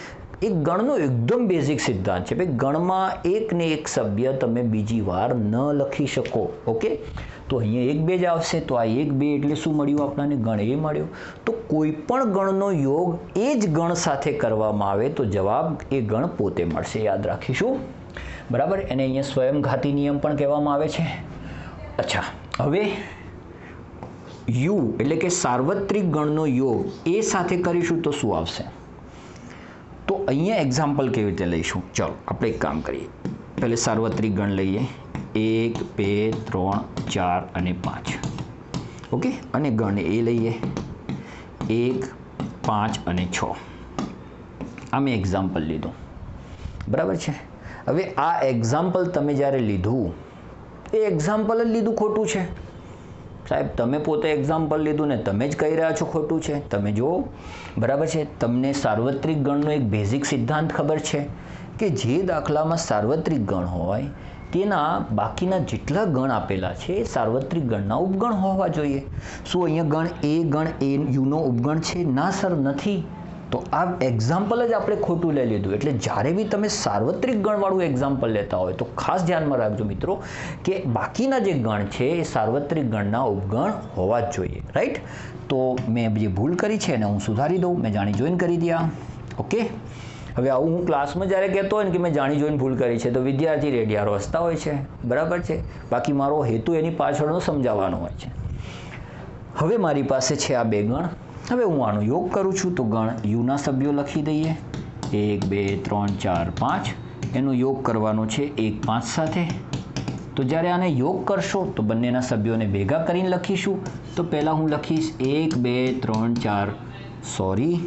એક ગણનો એકદમ બેઝિક સિદ્ધાંત છે. ભાઈ ગણમાં એક ને એક સભ્ય તમે બીજી વાર ન લખી શકો. ઓકે, તો અહીંયા 1 2 જ આવશે. તો આ 1 2 એટલે શું મળ્યું આપણને? ગણ એ મળ્યો. તો કોઈ પણ ગણનો યોગ એ જ ગણ સાથે કરવામાં આવે તો જવાબ એ ગણ પોતે મળશે. યાદ રાખીશું. બરાબર. એને અહીંયા સ્વયંઘાતી નિયમ પણ કહેવામાં આવે છે. અચ્છા, હવે યુ એટલે કે સાર્વત્રિક ગણનો યોગ એ સાથે કરીશું તો શું આવશે? તો અહીંયા એક્ઝામ્પલ કેવી રીતે લઈશું? ચલો આપણે એક કામ કરીએ. પહેલે સાર્વત્રિક ગણ લઈએ, 1 2 3 4 અને 5. ઓકે, અને ગણ એ લઈએ 1 5 અને 6. આ મેં એક્ઝામ્પલ લીધું. બરાબર છે. હવે આ એક્ઝામ્પલ તમે જ્યારે લીધું, એ એક્ઝામ્પલ જ લીધું ખોટું છે. સાહેબ તમે પોતે એક્ઝામ્પલ લીધું ને તમે જ કહી રહ્યા છો ખોટું છે. તમે જુઓ, બરાબર છે, તમને સાર્વત્રિક ગણનો એક બેઝિક સિદ્ધાંત ખબર છે કે જે દાખલામાં સાર્વત્રિક ગણ હોય તેના બાકીના જેટલા ગણ આપેલા છે એ સાર્વત્રિક ગણના ઉપગણ હોવા જોઈએ. શું અહીંયા ગણ એ યુનો ઉપગણ છે? ના સર, નથી. તો આ એક્ઝામ્પલ જ આપણે ખોટું લઈ લીધું. એટલે જ્યારે બી તમે સાર્વત્રિક ગણવાળું એક્ઝામ્પલ લેતા હોય તો ખાસ ધ્યાનમાં રાખજો મિત્રો કે બાકીના જે ગણ છે એ સાર્વત્રિક ગણના ઉપગણ હોવા જ જોઈએ. રાઈટ? તો મેં જે ભૂલ કરી છે એને હું સુધારી દઉં. મેં જાણી જોઈને કરી દયા. ઓકે, હવે આવું હું ક્લાસમાં જ્યારે કહેતો હોય ને કે મેં જાણી જોઈને ભૂલ કરી છે તો વિદ્યાર્થી રેડિયારો હસતા હોય છે, બરાબર છે. બાકી મારો હેતુ એની પાછળનો સમજાવવાનો હોય છે. હવે મારી પાસે છે આ બે ગણ. હવે હું આનો યોગ કરું છું તો ગણ યુના સભ્યો લખી દઈએ. 1 2 3 4 5. એનો યોગ કરવાનો છે 1 5 સાથે. તો જ્યારે આને યોગ કરશો તો બંનેના સભ્યોને ભેગા કરીને લખીશું. તો પહેલાં હું લખીશ 1 2 3 4, સોરી,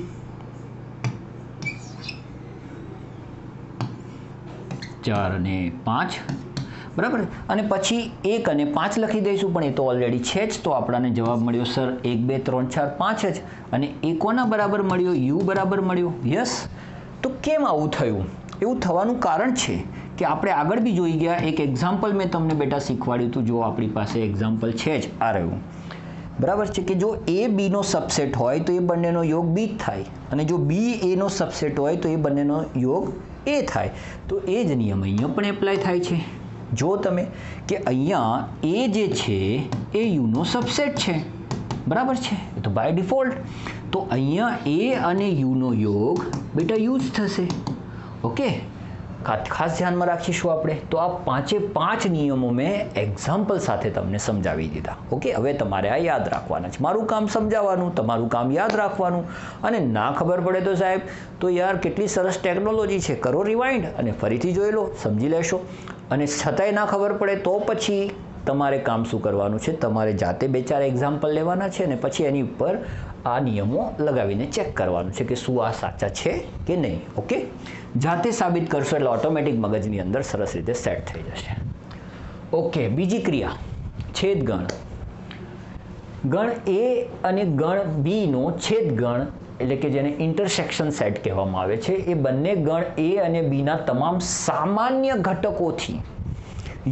4 અને 5, બરાબર. અને પછી 1 અને 5 લખી દઈશું, પણ એ તો ઓલરેડી છે જ. તો આપણાને જવાબ મળ્યો સર 1 2 3 4 5 જ. અને એ કોના બરાબર મળ્યો? યુ બરાબર મળ્યો. યસ. તો કેમ આવું થયું? એવું થવાનું કારણ છે કે આપણે આગળ બી જોઈ ગયા. એક એક્ઝામ્પલ મેં તમને બેટા શીખવાડ્યું હતું. જો આપણી પાસે એક્ઝામ્પલ છે જ આ રહ્યું, બરાબર છે, કે જો એ બીનો સબસેટ હોય તો એ બંનેનો યોગ બી જ થાય, અને જો બી એનો સબસેટ હોય તો એ બંનેનો યોગ એ થાય. તો એ જ નિયમ અહીંયા પણ એપ્લાય થાય છે. જો તમે કે અહીંયા એ જે છે એ યુનો સબસેટ છે, બરાબર છે, એ તો બાય ડિફોલ્ટ. તો અહીંયા એ અને યુનો યોગ બેટા યુ જ થશે. ઓકે, ખાસ ધ્યાનમાં રાખીશું આપણે. તો આ 5 નિયમો મેં એક્ઝામ્પલ સાથે તમને સમજાવી દીધા. ઓકે, હવે તમારે આ યાદ રાખવાના છે. મારું કામ સમજાવવાનું, તમારું કામ યાદ રાખવાનું. અને ના ખબર પડે તો સાહેબ તો યાર કેટલી સરસ ટેકનોલોજી છે, કરો રિવાઇન્ડ અને ફરીથી જોઈ લો, સમજી લેશો. અને છતાંય ના ખબર પડે તો પછી તમારે કામ શું કરવાનું છે? તમારે જાતે 2-4 એક્ઝામ્પલ લેવાના છે અને પછી એની ઉપર આ નિયમો લગાવીને ચેક કરવાનું છે કે શું આ સાચા છે કે નહીં. ઓકે, જાતે સાબિત કરશો એટલે ઓટોમેટિક મગજની અંદર સરસ રીતે સેટ થઈ જશે. ઓકે, બીજી ક્રિયા, છેદગણ. ગણ એ અને ગણ બીનો છેદગણ, એટલે કે જેને ઇન્ટરસેક્શન સેટ કહેવામાં આવે છે, એ બંને ગણ એ અને બીના તમામ સામાન્ય ઘટકોથી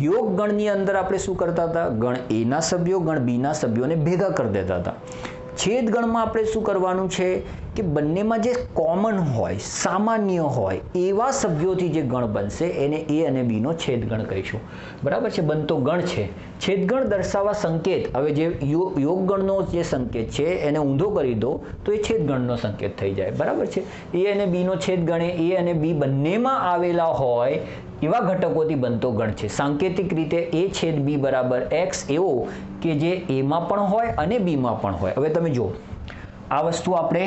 યોગ ગણની અંદર આપણે શું કરતા હતા? ગણ એના સભ્યો ગણ બીના સભ્યોને ભેગા કરી દેતા હતા. છેદગણમાં આપણે શું કરવાનું છે કે બંનેમાં જે કોમન હોય, સામાન્ય હોય એવા સભ્યોથી જે ગણ બનશે એને એ અને બીનો છેદગણ કહીશું. બરાબર છે, બનતો ગણ છે. છેદગણ દર્શાવવા સંકેત, હવે જે યોગગણનો જે સંકેત છે એને ઊંધો કરી દો તો એ છેદગણનો સંકેત થઈ જાય. બરાબર છે. એ અને બીનો છેદગણ એ અને બી બંનેમાં આવેલા હોય એવા ઘટકોથી બનતો ગણ છે. સાંકેતિક રીતે એ છેદ બી બરાબર એક્સ એવો કે જે એમાં પણ હોય અને બીમાં પણ હોય. હવે તમે જુઓ, આ વસ્તુ આપણે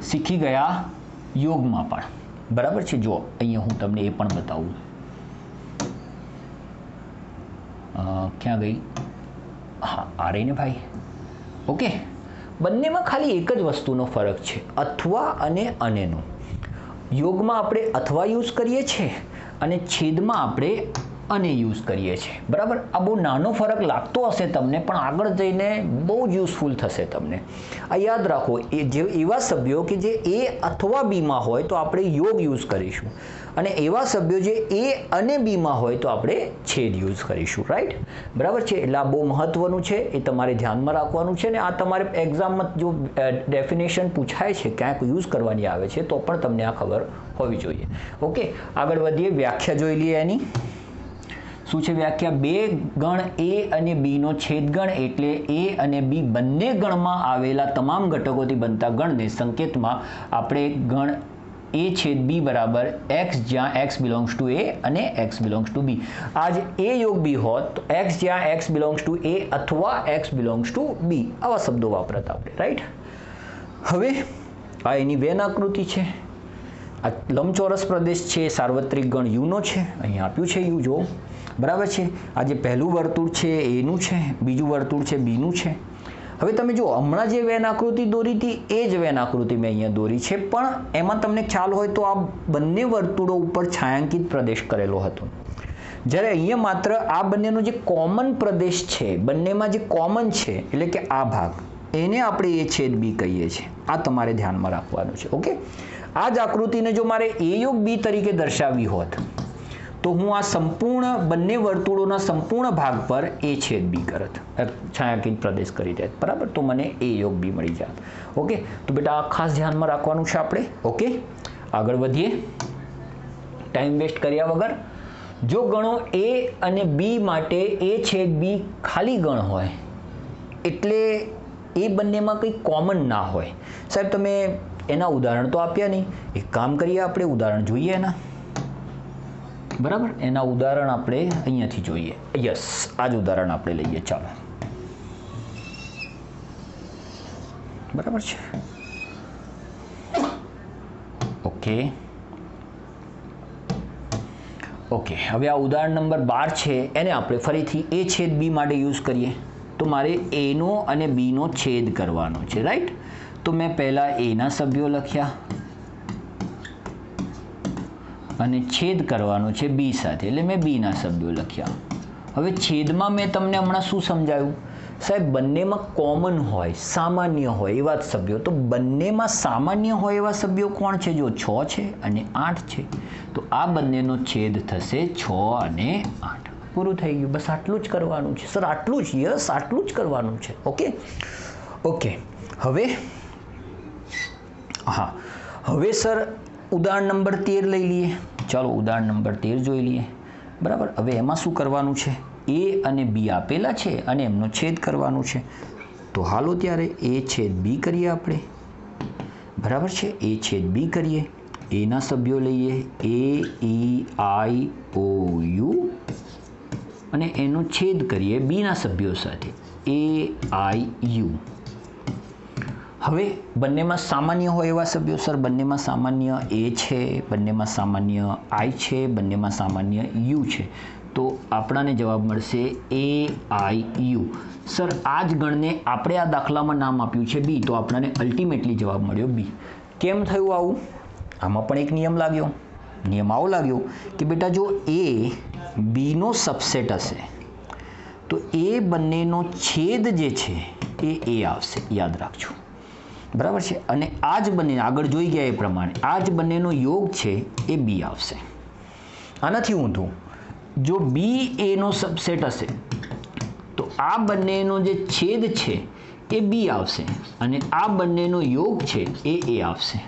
શીખી ગયા યોગમાં પણ, બરાબર છે. જો અહીંયા હું તમને એ પણ બતાવું. ક્યાં ગઈ? હા, આ રહી ને ભાઈ. ઓકે, બંનેમાં ખાલી એક જ વસ્તુનો ફરક છે, અથવા અને અનેનો. યોગમાં આપણે અથવા યુઝ કરીએ છીએ અને છેદમાં આપણે અને યુઝ કરીએ છીએ. બરાબર, આ બહુ નાનો ફરક લાગતો હશે તમને, પણ આગળ જઈને બહુ જ યુઝફુલ થશે તમને. આ યાદ રાખો, એ જે એવા સભ્યો કે જે એ અથવા બીમાં હોય તો આપણે યોગ યુઝ કરીશું, અને એવા સભ્યો જે એ અને બીમાં હોય તો આપણે છેદ યુઝ કરીશું. રાઈટ? બરાબર છે. એટલે આ બહુ મહત્વનું છે, એ તમારે ધ્યાનમાં રાખવાનું છે. ને આ તમારે એક્ઝામમાં જો ડેફિનેશન પૂછાય છે, ક્યાંક યુઝ કરવાની આવે છે તો પણ તમને આ ખબર હોવી જોઈએ. ઓકે, આગળ વધીએ. વ્યાખ્યા જોઈ લઈએ એની. શું છે વ્યાખ્યા? બે ગણ એ અને બીનો છેદગણ એટલે એ અને બી બંને ગણમાં આવેલા તમામ ઘટકોથી બનતા ગણને સંકેતમાં આપણે ગણ એ છેદ બી બરાબર એક્સ, જ્યાં એક્સ બિલોંગ્સ ટુ એ અને એક્સ બિલોંગ્સ ટુ બી. આજ એ યોગ બી હોત તો એક્સ જ્યાં એક્સ બિલોંગ્સ ટુ એ અથવા એક્સ બિલોંગ્સ ટુ બી, આવા શબ્દો વાપરતા આપણે. રાઈટ? હવે આ એની વેન આકૃતિ છે. આ લંબચોરસ પ્રદેશ છે, સાર્વત્રિક ગણ યુનો છે. અહીંયા આપ્યું છે યુ, જો. બરાબર છે. આ જે પહેલું વર્તુળ છે એનું છે, બીજું વર્તુળ છે બીનું છે. હવે તમે જો હમણાં જે વેન આકૃતિ દોરી હતી એ જ વેન આકૃતિ મેં અહીંયા દોરી છે, પણ એમાં તમને ખ્યાલ હોય તો આ બંને વર્તુળો ઉપર છાંયાંકિત પ્રદેશ કરેલો હતો. જ્યારે અહીંયા માત્ર આ બંનેનો જે કોમન પ્રદેશ છે, બંનેમાં જે કોમન છે એટલે કે આ ભાગ, એને આપણે એ છેદ બી કહીએ છીએ. આ તમારે ધ્યાનમાં રાખવાનું છે. ઓકે, આ જ આકૃતિને જો મારે એ યોગ બી તરીકે દર્શાવવી હોત તો હું આ સંપૂર્ણ બંને વર્તુળોના સંપૂર્ણ ભાગ પર એ છેદ બી કરત, છાયાંકિત પ્રદેશ કરી દેત. બરાબર, તો મને એ યોગ બી મળી જાત. ઓકે, તો બેટા આ ખાસ ધ્યાનમાં રાખવાનું છે આપણે. ઓકે, આગળ વધીએ ટાઈમ વેસ્ટ કર્યા વગર. જો ગણો એ અને બી માટે એ છેદ બી ખાલી ગણ હોય એટલે એ બંનેમાં કંઈ કોમન ના હોય. સાહેબ તમે એના ઉદાહરણ તો આપ્યા નહીં. એક કામ કરીએ, આપણે ઉદાહરણ જોઈએ એના. બરાબર, એના ઉદાહરણ આપણે અહીંયાથી જોઈએ. યસ, આ જ ઉદાહરણ આપણે લઈએ. ચાલો, બરાબર છે. ઓકે ઓકે, હવે આ ઉદાહરણ નંબર 12 છે, એને આપણે ફરીથી એ છેદ બી માટે યુઝ કરીએ. તો મારે એનો અને બીનો છેદ કરવાનો છે, રાઈટ? તો મેં પહેલાં એના સભ્યો લખ્યા અને છેદ કરવાનો છે બી સાથે, એટલે મેં બીના સભ્યો લખ્યા. હવે છેદમાં મેં તમને હમણાં શું સમજાવ્યું? સાહેબ બંનેમાં કોમન હોય, સામાન્ય હોય એવા જ સભ્યો. તો બંનેમાં સામાન્ય હોય એવા સભ્યો કોણ છે? જો 6 છે અને 8 છે. તો આ બંનેનો છેદ થશે 6 અને 8. પૂરું થઈ ગયું. બસ આટલું જ કરવાનું છે સર, આટલું જ. યસ, આટલું જ કરવાનું છે. ઓકે ઓકે, હવે હા, હવે સર ઉદાહરણ નંબર 13 લઈ લઈએ. ચાલો ઉદાહરણ નંબર 13 જોઈ લઈએ. બરાબર, હવે એમાં શું કરવાનું છે? એ અને બી આપેલા છે અને એમનો છેદ કરવાનું છે. તો હાલો ત્યારે એ છેદ બી કરીએ આપણે. બરાબર છે, એ છેદ બી કરીએ. એના સભ્યો લઈએ એ, ઈ, આઈ, ઓ, યુ અને એનો છેદ કરીએ બીના સભ્યો સાથે એ, આઈ, યુ. હવે બંનેમાં સામાન્ય હોય એવા સભ્યો. સર બંનેમાં સામાન્ય એ છે, બંનેમાં સામાન્ય આઈ છે, બંનેમાં સામાન્ય યુ છે. તો આપણાને જવાબ મળશે એ, આઈ, યુ. સર આ જ ગણને આપણે આ દાખલામાં નામ આપ્યું છે બી, તો આપણને અલ્ટિમેટલી જવાબ મળ્યો બી. કેમ થયું આવું? આમાં પણ એક નિયમ લાગ્યો. નિયમ આવો લાગ્યો કે બેટા જો એ બીનો સબસેટ હશે તો એ બંનેનો છેદ જે છે એ આવશે. યાદ રાખજો. બરાબર છે, અને આ જ બંને આગળ જોઈ ગયા એ પ્રમાણે આ જ બંનેનો યોગ છે એ બી આવશે. આનાથી ઊંધું, જો બી એનો સબસેટ હશે તો આ બંનેનો જે છેદ છે એ બી આવશે અને આ બંનેનો યોગ છે એ આવશે.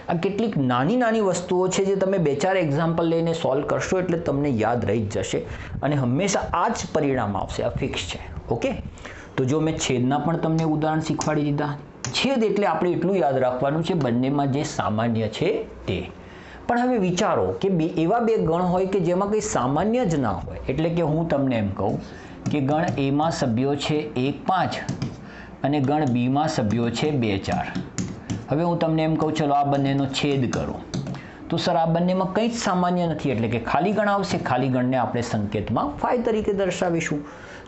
આ કેટલીક નાની નાની વસ્તુઓ છે જે તમે 2-4 એક્ઝામ્પલ લઈને સોલ્વ કરશો એટલે તમને યાદ રહી જ જશે અને હંમેશા આ જ પરિણામ આવશે. આ ફિક્સ છે. ઓકે, તો જો મેં છેદના પણ તમને ઉદાહરણ શીખવાડી દીધા. છેદ એટલે આપણે એટલું યાદ રાખવાનું છે બંનેમાં જે સામાન્ય છે તે. પણ હવે વિચારો કે એવા બે ગણ હોય કે જેમાં કંઈ સામાન્ય જ ના હોય. એટલે કે હું તમને એમ કહું કે ગણ એમાં સભ્યો છે 1, 5 અને ગણ બીમાં સભ્યો છે 2, 4. હવે હું તમને એમ કહું ચલો આ બંનેનો છેદ કરો, તો સર આ બંનેમાં કંઈ જ સામાન્ય નથી એટલે કે ખાલી ગણ આવશે. ખાલી ગણને આપણે સંકેતમાં 5 તરીકે દર્શાવીશું.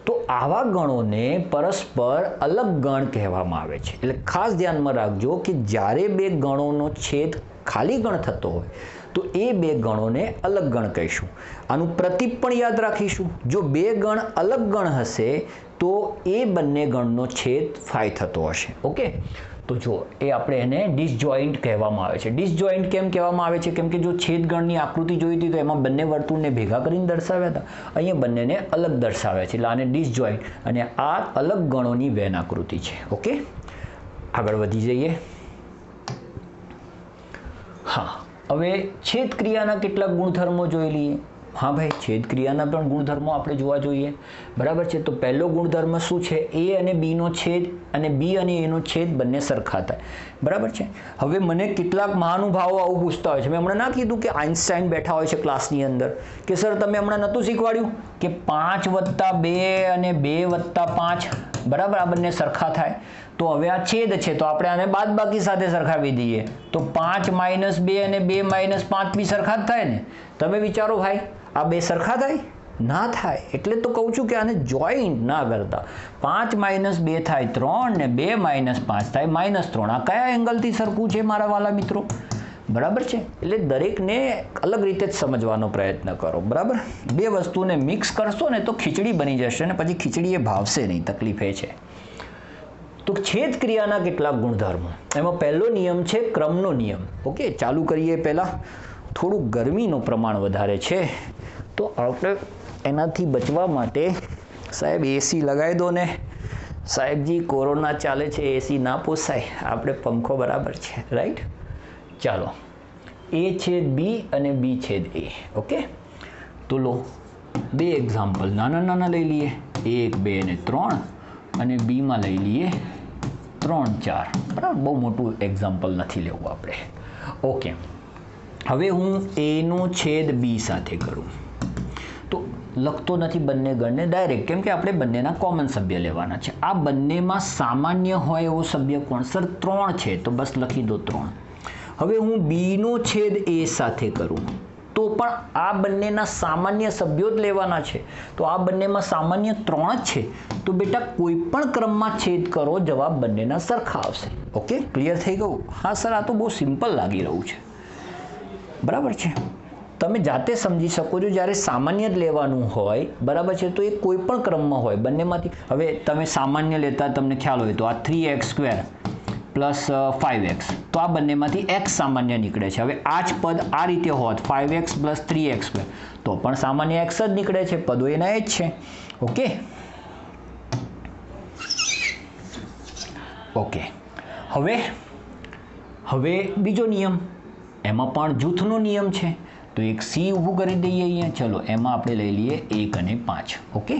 તો આવા ગણોને પરસ્પર અલગ ગણ કહેવામાં આવે છે. એટલે ખાસ ધ્યાનમાં રાખજો કે જ્યારે બે ગણોનો છેદ ખાલી ગણ થતો હોય તો એ બે ગણોને અલગ ગણ કહીશું. આનું પ્રતીક પણ યાદ રાખીશું. જો બે ગણ અલગ ગણ હશે તો એ બંને ગણનો છેદ 5 થતો હશે. ઓકે, તો જો એ આપણે એને ડિસજોઇન્ટ કહેવામાં આવે છે. ડિસજોઇન્ટ કેમ કહેવામાં આવે છે? કેમ કે જો છેદ ગણની આકૃતિ જોઈ હતી તો એમાં બંને વર્તુળને ભેગા કરીને દર્શાવ્યા હતા. અહીંયા બંનેને અલગ દર્શાવ્યા છે એટલે આને ડિસજોઇન્ટ, અને આ અલગ ગણોની વેન આકૃતિ છે. ઓકે, આગળ વધી જઈએ. હા, હવે છેદ ક્રિયાના કેટલાક ગુણધર્મો જોઈ લઈએ. હા ભાઈ, છેદ ક્રિયાના પણ ગુણધર્મો આપણે જોવા જોઈએ. બરાબર છે, તો પહેલો ગુણધર્મ શું છે? એ અને બીનો છેદ અને બી અને એનો છેદ બંને સરખા થાય. બરાબર છે. હવે મને કેટલાક મહાનુભાવો આવું પૂછતા હોય છે. મેં હમણાં ના કીધું કે આઇન્સ્ટાઈન બેઠા હોય છે ક્લાસની અંદર કે સર તમે હમણાં નહોતું શીખવાડ્યું કે 5 + 2 અને 2 + 5 બરાબર આ બંને સરખા થાય. તો હવે આ છેદ છે તો આપણે આને બાદબાકી સાથે સરખાવી દઈએ તો 5 - 2 અને 2 - 5 બી સરખા જ થાય ને. તમે વિચારો ભાઈ, આ બે સરખા થાય? ના થાય. એટલે તો કહું છું કે આને જોઈન્ટ ના કરતા. 5 - 2 થાય 3 ને 2 - 5 થાય -3. આ કયા એંગલથી સરખું છે મારા વાલા મિત્રો? બરાબર છે. એટલે દરેકને અલગ રીતે જ સમજવાનો પ્રયત્ન કરો. બરાબર, બે વસ્તુને મિક્સ કરશો ને તો ખીચડી બની જશે ને પછી ખીચડી એ ભાવશે નહીં. તકલીફ એ છે. તો છેદ ક્રિયાના કેટલાક ગુણધર્મો. એમાં પહેલો નિયમ છે ક્રમનો નિયમ. ઓકે, ચાલુ કરીએ. પહેલાં થોડું ગરમીનું પ્રમાણ વધારે છે તો આપણે એનાથી બચવા માટે સાહેબ એસી લગાવી દો ને. સાહેબજી કોરોના ચાલે છે, એસી ના પોસાય, આપણે પંખો બરાબર છે. રાઈટ, ચાલો. એ છેદ બી અને બી છેદ એ. ઓકે, તો લો બે એક્ઝામ્પલ નાના નાના લઈ લઈએ. 1, 2 અને 3 અને બીમાં લઈ લઈએ 3, 4. બરાબર, બહુ મોટું એક્ઝામ્પલ નથી લેવું આપણે. ઓકે, હવે હું એનો છેદ બી સાથે કરું તો લખતો નથી બંને ગણને ડાયરેક્ટ, કેમ કે આપણે બંનેના કોમન સભ્ય લેવાના છે. આ બંનેમાં સામાન્ય હોય એવો સભ્ય કોણ? સર 3 છે, તો બસ લખી દો 3. હવે હું બીનો છેદ એ સાથે કરું તો પણ આ બંનેના સામાન્ય સભ્યો જ લેવાના છે. તો આ બંનેમાં સામાન્ય 3 જ છે, તો બેટા કોઈ પણ ક્રમમાં છેદ કરો, જવાબ બંનેના સરખા આવશે. ઓકે, ક્લિયર થઈ ગયું? હા સર, આ તો બહુ સિમ્પલ લાગી રહ્યું છે. બરાબર છે, તમે જાતે સમજી શકો છો. જ્યારે સામાન્ય જ લેવાનું હોય, બરાબર છે, તો એ કોઈ પણ ક્રમમાં હોય બંનેમાંથી. હવે તમે સામાન્ય લેતા તમને ખ્યાલ હોય તો આ 3x² પ્લસ 5x, તો આ બંનેમાંથી x સામાન્ય નીકળે છે. હવે આ જ પદ આ રીતે હોત 5x પ્લસ 3x² તો પણ સામાન્ય x જ નીકળે છે. પદો એના એ જ છે. ઓકે ઓકે, હવે બીજો નિયમ, એમાં પણ જૂથનો નિયમ છે. તો એક સી ઊભું કરી દઈએ અહીંયા. ચલો, એમાં આપણે લઈ લઈએ 1 અને 5. ઓકે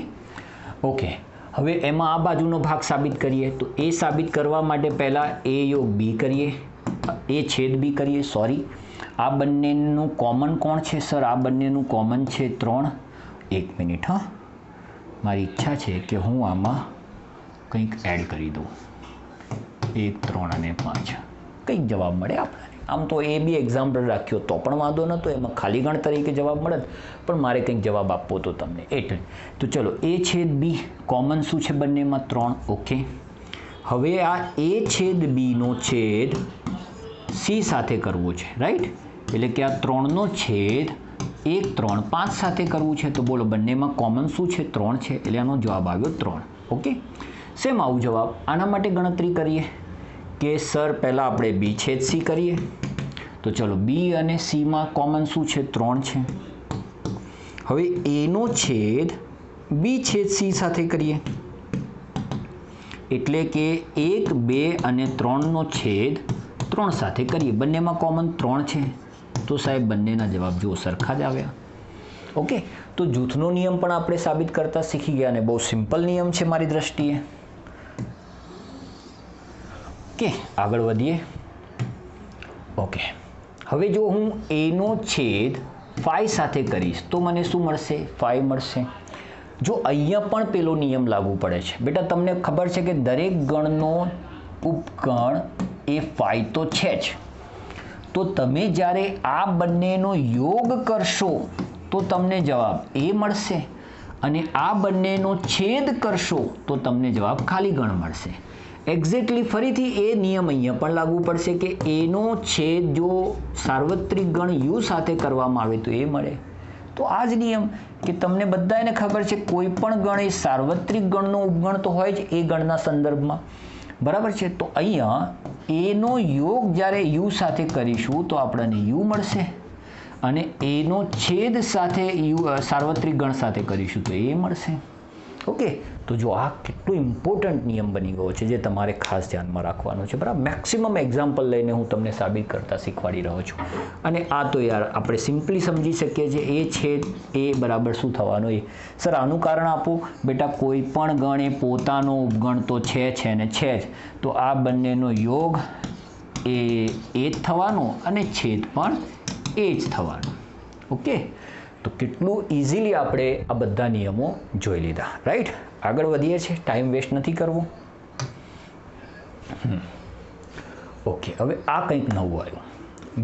ઓકે, હવે એમાં આ બાજુનો ભાગ સાબિત કરીએ. તો એ સાબિત કરવા માટે પહેલાં એ યોગ બી કરીએ, એ છેદ બી કરીએ. સોરી, આ બંનેનું કોમન કોણ છે? સર આ બંનેનું કોમન છે 3. 1 મિનિટ, હા, મારી ઈચ્છા છે કે હું આમાં કંઈક એડ કરી દઉં. 1, 3 અને 5 કંઈક જવાબ મળે આપણને. આમ તો એ બી એક્ઝામ્પલ રાખ્યો તો પણ વાંધો નહોતો, એમાં ખાલી ગણ તરીકે જવાબ મળે, પણ મારે કંઈક જવાબ આપવો હતો તમને એટલે. તો ચલો, એ છેદ બી કોમન શું છે બંનેમાં? 3. ઓકે, હવે આ એ છેદ બીનો છેદ સી સાથે કરવો છે. રાઈટ, એટલે કે આ 3નો છેદ 1, 3, 5 સાથે કરવું છે. તો બોલો બંનેમાં કોમન શું છે? 3 છે, એટલે આનો જવાબ આવ્યો 3. ઓકે, સેમ આવું જવાબ. આના માટે ગણતરી કરીએ કે સર પહેલાં આપણે બી છેદ સી કરીએ. તો ચલો, બી અને સીમાં કોમન શું છે? 3 છે. હવે એનો છેદ બી છેદ સી સાથે કરીએ, એટલે કે 1, 2 અને 3નો છેદ 3 સાથે કરીએ. બંનેમાં કોમન 3 છે, તો સાહેબ બંનેના જવાબ જો સરખા જ આવ્યા. ઓકે, તો જૂથનો નિયમ પણ આપણે સાબિત કરતા શીખી ગયા અને બહુ સિમ્પલ નિયમ છે મારી દ્રષ્ટિએ. ઓકે, આગળ વધીએ. ઓકે, હવે જો હું એનો છેદ 5 સાથે કરીશ તો મને શું મળશે? 5 મળશે. જો અહીંયા પણ પેલો નિયમ લાગુ પડે છે. બેટા તમને ખબર છે કે દરેક ગણનો ઉપગણ એ 5 તો છે જ. તો તમે જ્યારે આ બંનેનો યોગ કરશો તો તમને જવાબ એ મળશે, અને આ બંનેનો છેદ કરશો તો તમને જવાબ ખાલી ગણ મળશે. એક્ઝેક્ટલી ફરીથી એ નિયમ અહીંયા પણ લાગુ પડશે કે એનો છેદ જો સાર્વત્રિક ગણ યુ સાથે કરવામાં આવે તો એ મળે. તો આ જ નિયમ કે તમને બધાને ખબર છે કોઈ પણ ગણ એ સાર્વત્રિક ગણનો ઉપગણ તો હોય જ એ ગણના સંદર્ભમાં. બરાબર છે, તો અહીંયા એનો યોગ જ્યારે યુ સાથે કરીશું તો આપણને યુ મળશે, અને એનો છેદ સાથે યુ સાર્વત્રિક ગણ સાથે કરીશું તો એ મળશે. ઓકે, તો જો આ કેટલું ઇમ્પોર્ટન્ટ નિયમ બની ગયો છે જે તમારે ખાસ ધ્યાનમાં રાખવાનો છે. બરાબર, મેક્સિમમ એક્ઝામ્પલ લઈને હું તમને સાબિત કરતા શીખવાડી રહ્યો છું. અને આ તો યાર આપણે સિમ્પલી સમજી શકીએ છીએ એ છેદ એ બરાબર શું થવાનું એ. સર આનું કારણ આપો. બેટા કોઈ પણ ગણ એ પોતાનો ઉપગણ તો છે ને છે જ, તો આ બંનેનો યોગ એ જ થવાનો અને છેદ પણ એ જ થવાનો. ઓકે, તો કેટલું ઇઝીલી આપણે આ બધા નિયમો જોઈ લીધા. રાઈટ, આગળ વધીએ છીએ, ટાઈમ વેસ્ટ નથી કરવો. ઓકે, હવે આ કંઈક નવું આવ્યું,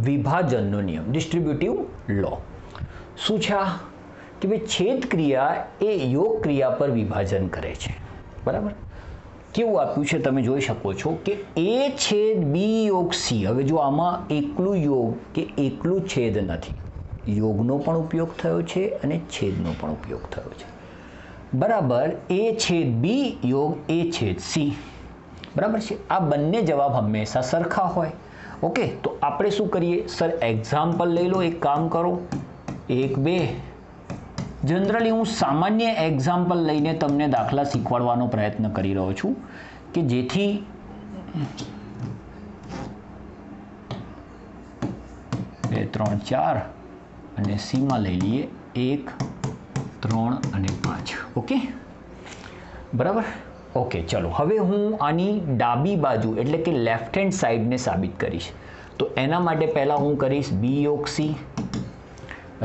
વિભાજનનો નિયમ, ડિસ્ટ્રીબ્યુટિવ લો. શું છે આ? કે ભાઈ છેદ ક્રિયા એ યોગ ક્રિયા પર વિભાજન કરે છે. બરાબર, કેવું આપ્યું છે તમે જોઈ શકો છો કે A છેદ B યોગ C. હવે જો આમાં એકલું યોગ કે એકલું છેદ નથી, યોગનો પણ ઉપયોગ થયો છે અને છેદનો પણ ઉપયોગ થયો છે. બરાબર. A છેદ B યોગ A છેદ C. બરાબર છે. આ બંને જવાબ હંમેશા સરખા હોય. ઓકે, તો આપણે શું કરીએ સર, એક્ઝામ્પલ લઈ લો. એક કામ કરો, 1 2. જનરલી હું સામાન્ય એક્ઝામ્પલ લઈને તમને દાખલા શીખવાડવાનો પ્રયત્ન કરી રહ્યો છું કે જેથી બે 3 4 અને સીમાં લઈ લઈએ 1 3 અને 5. ઓકે, બરાબર. ઓકે, ચલો હવે હું આની ડાબી બાજુ એટલે કે લેફ્ટ હેન્ડ સાઈડને સાબિત કરીશ. તો એના માટે પહેલાં હું કરીશ B યોગ C.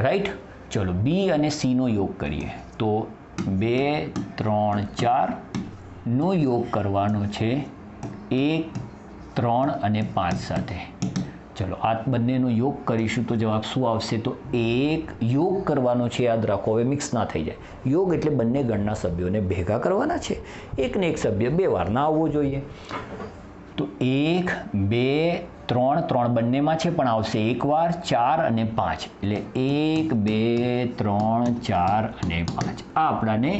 રાઈટ. ચલો B અને C નો યોગ કરીએ. તો 2 3 4 નો યોગ કરવાનો છે 1 3 અને 5 સાથે. ચલો આ બંનેનો યોગ કરીશું તો જવાબ શું આવશે? તો 1 યોગ કરવાનો છે. યાદ રાખો, હવે મિક્સ ના થઈ જાય. યોગ એટલે બંને ગણના સભ્યોને ભેગા કરવાના છે. એક ને એક સભ્ય 2 વાર ના આવવો જોઈએ. તો 1 2 3 3 બંનેમાં છે પણ આવશે એક વાર, 4 અને 5 એટલે 1 2 3 4 અને 5. આ આપણાને